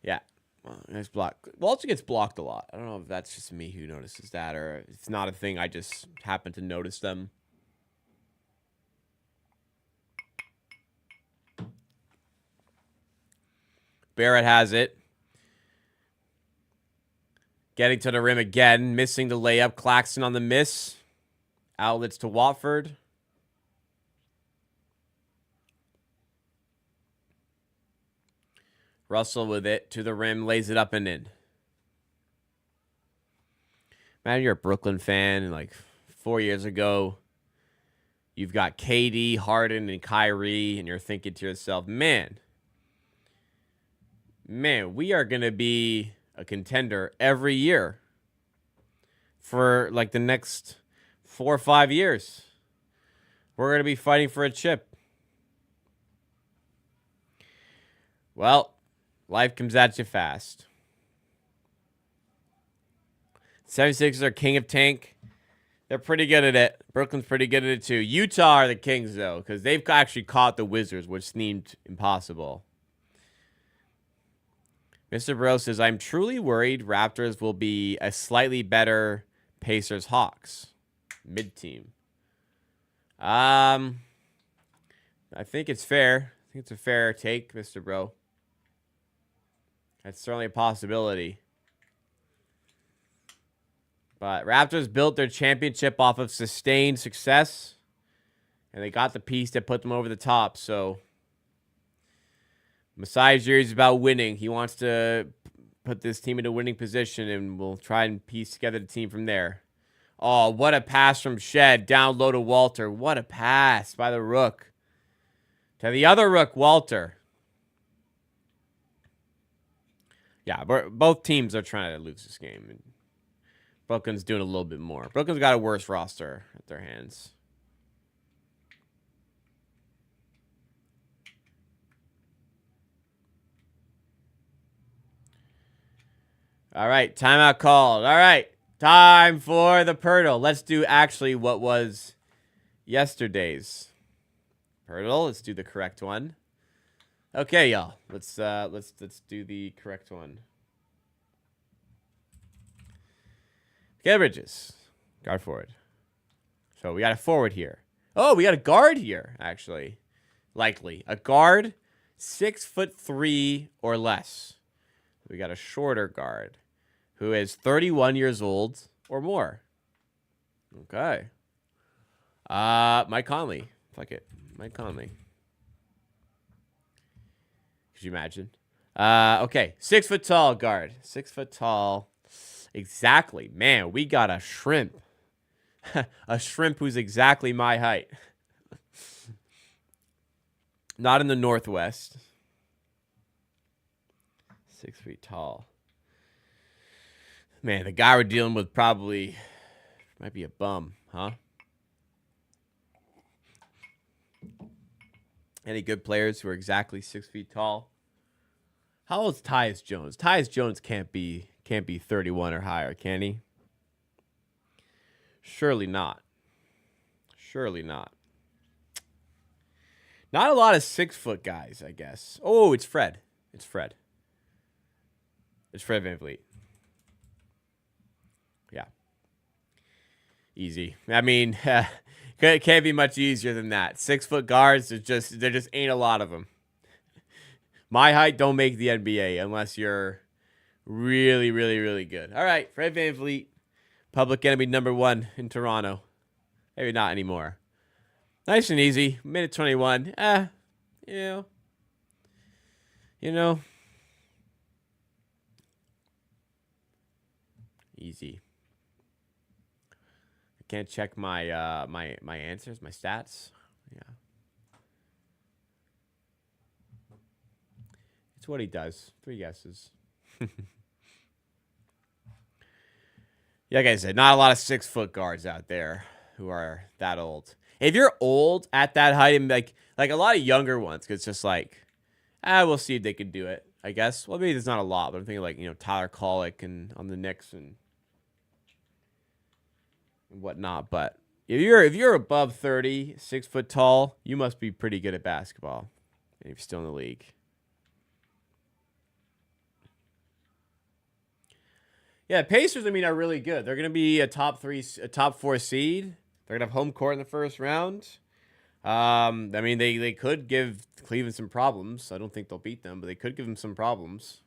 Yeah. Well, nice block. Walter gets blocked a lot. I don't know if that's just me who notices that or it's not a thing. I just happen to notice them. Barrett has it. Getting to the rim again. Missing the layup. Claxton on the miss. Outlets to Watford. Russell with it to the rim, lays it up and in. Imagine you're a Brooklyn fan, and like 4 years ago, you've got KD, Harden, and Kyrie, and you're thinking to yourself, man, we are going to be a contender every year for like the next 4 or 5 years. We're going to be fighting for a chip. Well, life comes at you fast. 76ers are king of tank. They're pretty good at it. Brooklyn's pretty good at it too. Utah are the kings, though, because they've actually caught the Wizards, which seemed impossible. Mr. Bro says, I'm truly worried Raptors will be a slightly better Pacers-Hawks. Mid-team. I think it's fair. I think it's a fair take, Mr. Bro. That's certainly a possibility. But Raptors built their championship off of sustained success, and they got the piece that put them over the top. So Masai Ujiri is about winning. He wants to put this team in a winning position, and we'll try and piece together the team from there. Oh, what a pass from Shed. Down low to Walter. What a pass by the Rook. To the other Rook, Walter. Yeah, both teams are trying to lose this game. Brooklyn's doing a little bit more. Brooklyn's got a worse roster at their hands. All right, timeout called. All right, time for the Pirtle. Let's do actually what was yesterday's Pirtle. Let's do the correct one. Okay, y'all. Let's do the correct one. Get Bridges, guard forward. So we got a forward here. Oh, we got a guard here, actually. Likely. A guard, 6'3" or less. We got a shorter guard who is 31 years old or more. Okay. Mike Conley. Fuck it. Mike Conley. Could you imagine? Okay. 6 foot tall guard. 6 foot tall. Exactly. Man, we got a shrimp. A shrimp who's exactly my height. Not in the Northwest. 6 feet tall. Man, the guy we're dealing with probably might be a bum, huh? Any good players who are exactly 6 feet tall? How old is Tyus Jones? Tyus Jones can't be 31 or higher, can he? Surely not. Surely not. Not a lot of 6 foot guys, I guess. Oh, it's Fred. It's Fred. It's Fred VanVleet. Yeah. Easy. I mean, it can't be much easier than that. 6 foot guards, there just ain't a lot of them. My height don't make the NBA unless you're really, really, really good. All right, Fred VanVleet, public enemy number 1 in Toronto. Maybe not anymore. Nice and easy. Minute 21. You know. Easy. I can't check my my answers, my stats. Yeah. It's what he does. 3 guesses. Yeah, like I said, not a lot of 6 foot guards out there who are that old. If you're old at that height, and like a lot of younger ones, it's just like, we'll see if they can do it, I guess. Well, maybe there's not a lot, but I'm thinking like, Tyler Kolek and on the Knicks and whatnot. But if you're above 30, 6 foot tall, you must be pretty good at basketball if you're still in the league. Yeah, Pacers, I mean, are really good. They're going to be a top 4 seed. They're going to have home court in the first round. I mean, they could give Cleveland some problems. I don't think they'll beat them, but they could give them some problems.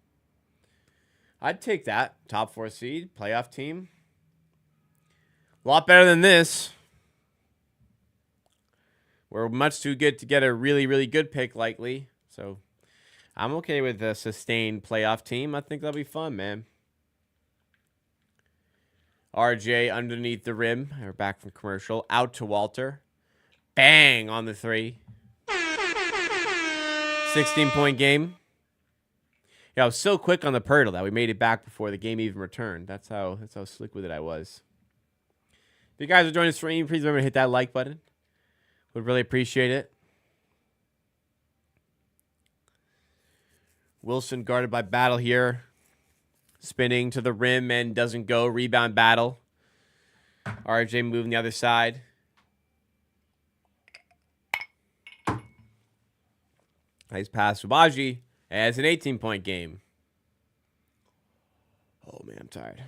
I'd take that. Top 4 seed, playoff team. A lot better than this. We're much too good to get a really, really good pick, likely. So I'm okay with a sustained playoff team. I think that'll be fun, man. RJ underneath the rim. We're back from commercial. Out to Walter. Bang on the 3. 16-point game. Yeah, I was so quick on the Pirtle that we made it back before the game even returned. That's how slick with it I was. If you guys are joining the stream, please remember to hit that like button. Would really appreciate it. Wilson guarded by Battle here. Spinning to the rim and doesn't go. Rebound Battle. RJ moving the other side. Nice pass for Baji. As an 18-point game. Oh, man, I'm tired.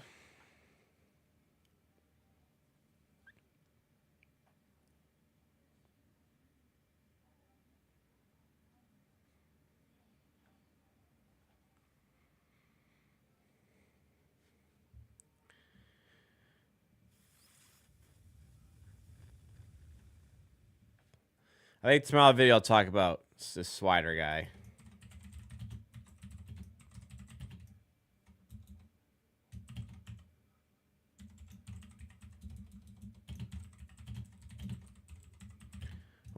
I think tomorrow video I'll talk about this slider guy.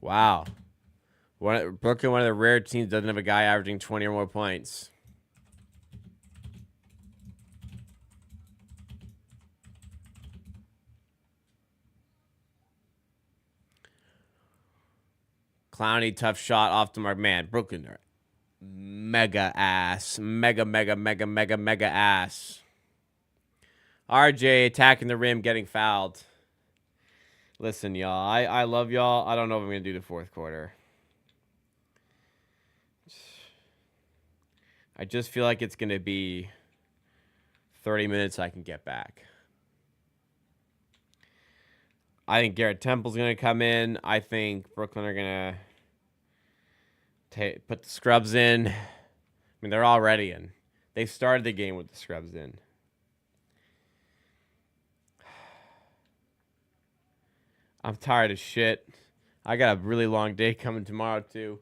Wow. Brooklyn, one of the rare teams, doesn't have a guy averaging 20 or more points. Clowney, tough shot off the mark. Man, Brooklyn, mega ass. Mega ass. RJ attacking the rim, getting fouled. Listen, y'all. I love y'all. I don't know what I'm going to do the fourth quarter. I just feel like it's going to be 30 minutes I can get back. I think Garrett Temple's going to come in. I think Brooklyn are going to put the scrubs in. I mean, they're already in. They started the game with the scrubs in. I'm tired of shit. I got a really long day coming tomorrow, too.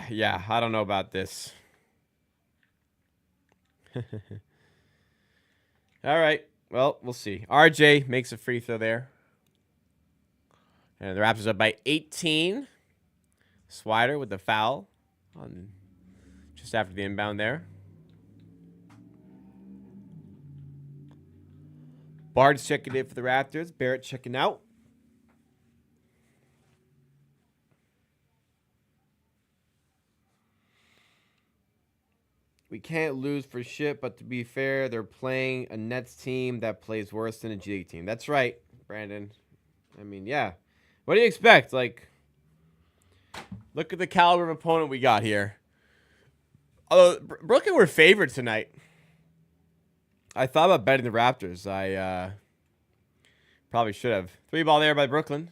Yeah, I don't know about this. All right. Well, we'll see. RJ makes a free throw there. And the Raptors up by 18. Swider with the foul on just after the inbound there. Bard's checking in for the Raptors. Barrett checking out. We can't lose for shit, but to be fair, they're playing a Nets team that plays worse than a G League team. That's right, Brandon. I mean, yeah. What do you expect? Like, look at the caliber of opponent we got here. Brooklyn were favored tonight. I thought about betting the Raptors. I probably should have. 3-ball there by Brooklyn.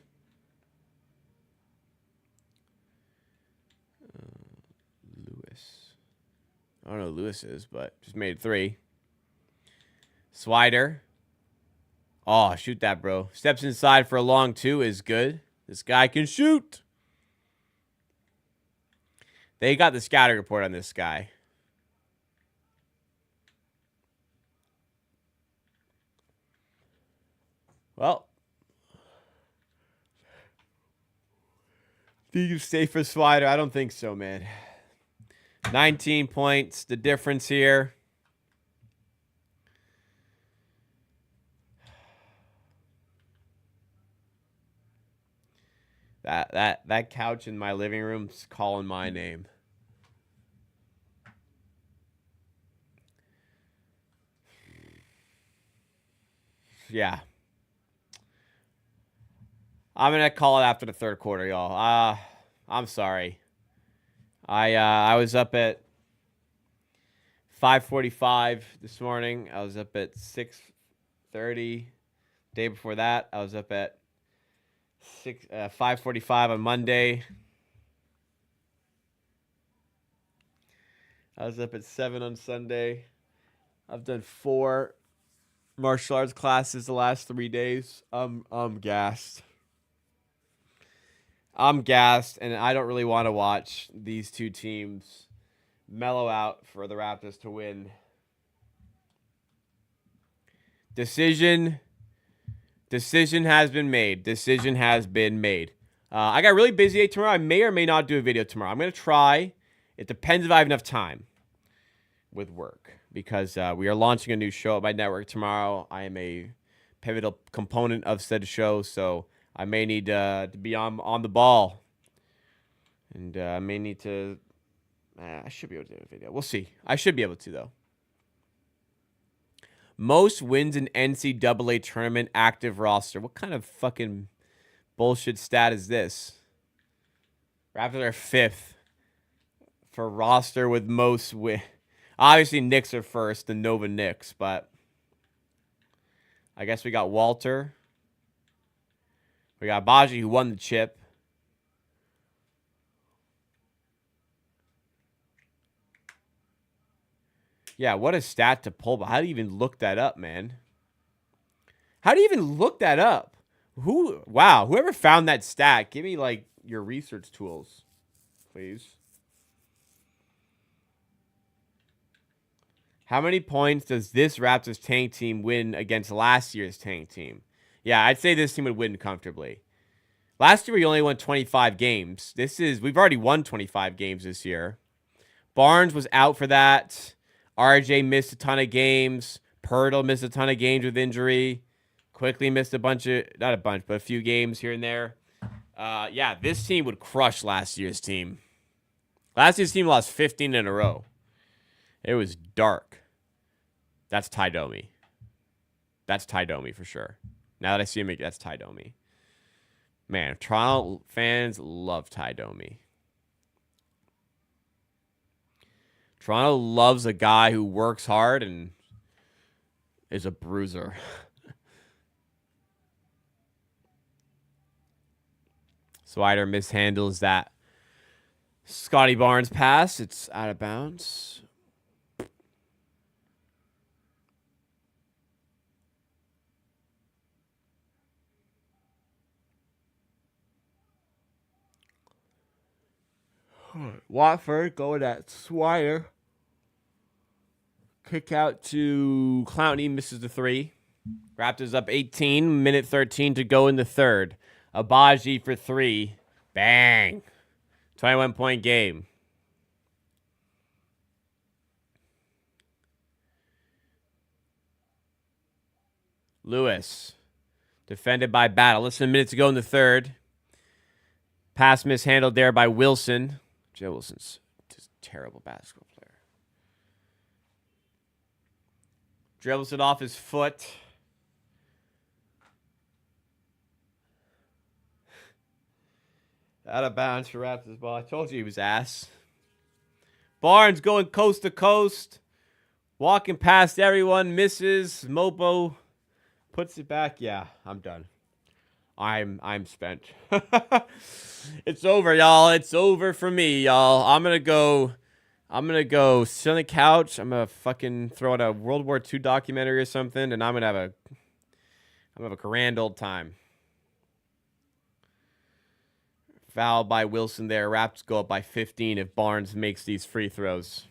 Lewis. I don't know who Lewis is, but just made 3. Swider. Oh, shoot that, bro. Steps inside for a long 2 is good. This guy can shoot. They got the scouting report on this guy. Well, do you stay for Swider? I don't think so, man. 19 points, the difference here. That couch in my living room's calling my name. Yeah. I'm gonna call it after the third quarter, y'all. I'm sorry. I was up at 5:45 this morning. I was up at 6:30. Day before that, I was up at 5:45 on Monday. I was up at 7 on Sunday. I've done 4 martial arts classes the last 3 days. I'm gassed. I'm gassed, and I don't really want to watch these two teams mellow out for the Raptors to win. Decision has been made. Decision has been made. I got really busy tomorrow. I may or may not do a video tomorrow. I'm going to try. It depends if I have enough time with work, because we are launching a new show at my network tomorrow. I am a pivotal component of said show, so I may need to be on the ball. And I may need to... I should be able to do a video. We'll see. I should be able to, though. Most wins in NCAA tournament active roster. What kind of fucking bullshit stat is this? Raptors are 5th for roster with most wins. Obviously, Knicks are first, the Nova Knicks, but I guess we got Walter. We got Baji, who won the chip. Yeah, what a stat to pull. But how do you even look that up, man? How do you even look that up? Wow, whoever found that stat, give me like your research tools, please. How many points does this Raptors tank team win against last year's tank team? Yeah, I'd say this team would win comfortably. Last year we only won 25 games. We've already won 25 games this year. Barnes was out for that. RJ missed a ton of games. Pirtle missed a ton of games with injury. Quickly missed not a few games here and there. Yeah, this team would crush last year's team. Last year's team lost 15 in a row. It was dark. That's Ty Domi. That's Ty Domi for sure. Now that I see him, that's Ty Domi. Man, Toronto fans love Ty Domi. Toronto loves a guy who works hard and is a bruiser. Swider mishandles that Scotty Barnes pass. It's out of bounds. Watford going at Swider. Kick out to Clowney, misses the three. Raptors up 18, minute 13 to go in the third. Abaji for three. Bang. 21-point game. Lewis. Defended by Battle. Less than a minute to go in the third. Pass mishandled there by Wilson. Joe Wilson's just a terrible basketball player. Dribbles it off his foot. Out of bounds for Raptors ball. I told you he was ass. Barnes going coast to coast. Walking past everyone. Misses. Mopo puts it back. Yeah, I'm done. I'm spent. It's over, y'all. It's over for me, y'all. I'm gonna go sit on the couch. I'm gonna fucking throw out a World War II documentary or something, and I'm gonna have a grand old time. Foul by Wilson there. Raps go up by 15 if Barnes makes these free throws.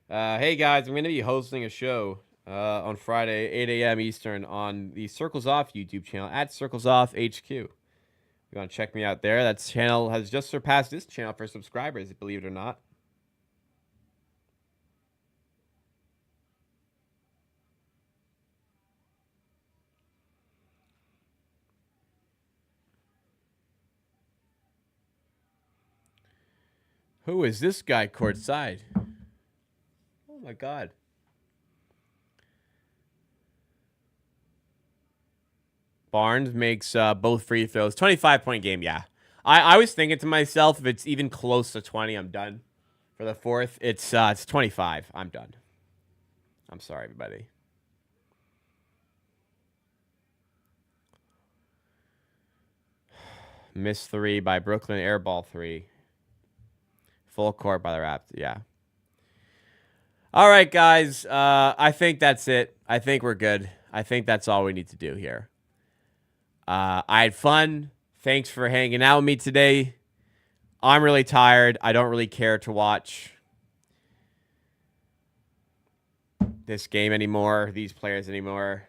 Hey guys, I'm gonna be hosting a show on Friday, 8 a.m. Eastern on the Circles Off YouTube channel at Circles Off HQ. You want to check me out there? That channel has just surpassed this channel for subscribers, believe it or not. Who is this guy courtside? Oh my God. Barnes makes both free throws. 25-point game, yeah. I was thinking to myself, if it's even close to 20, I'm done. For the fourth, it's 25. I'm done. I'm sorry, everybody. Missed three by Brooklyn. Airball three. Full court by the Raptors. Yeah. All right, guys. I think that's it. I think we're good. I think that's all we need to do here. I had fun. Thanks for hanging out with me today. I'm really tired. I don't really care to watch this game anymore, these players anymore.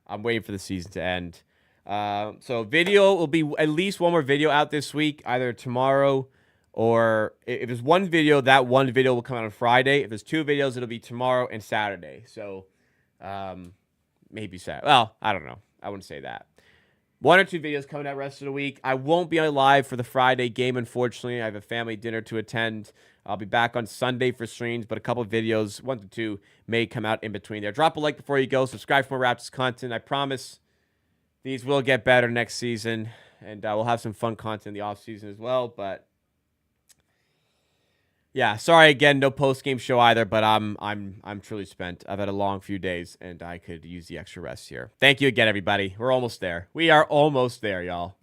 I'm waiting for the season to end. So video will be at least one more video out this week, either tomorrow or if there's one video, that one video will come out on Friday. If there's two videos, it'll be tomorrow and Saturday. So maybe Saturday. Well, I don't know. I wouldn't say that. One or two videos coming out rest of the week. I won't be on live for the Friday game, unfortunately. I have a family dinner to attend. I'll be back on Sunday for streams, but a couple of videos, 1 to 2, may come out in between there. Drop a like before you go. Subscribe for more Raptors content. I promise these will get better next season, and we'll have some fun content in the offseason as well. But yeah, sorry again, no post-game show either, but I'm truly spent. I've had a long few days, and I could use the extra rest here. Thank you again, everybody. We're almost there. We are almost there, y'all.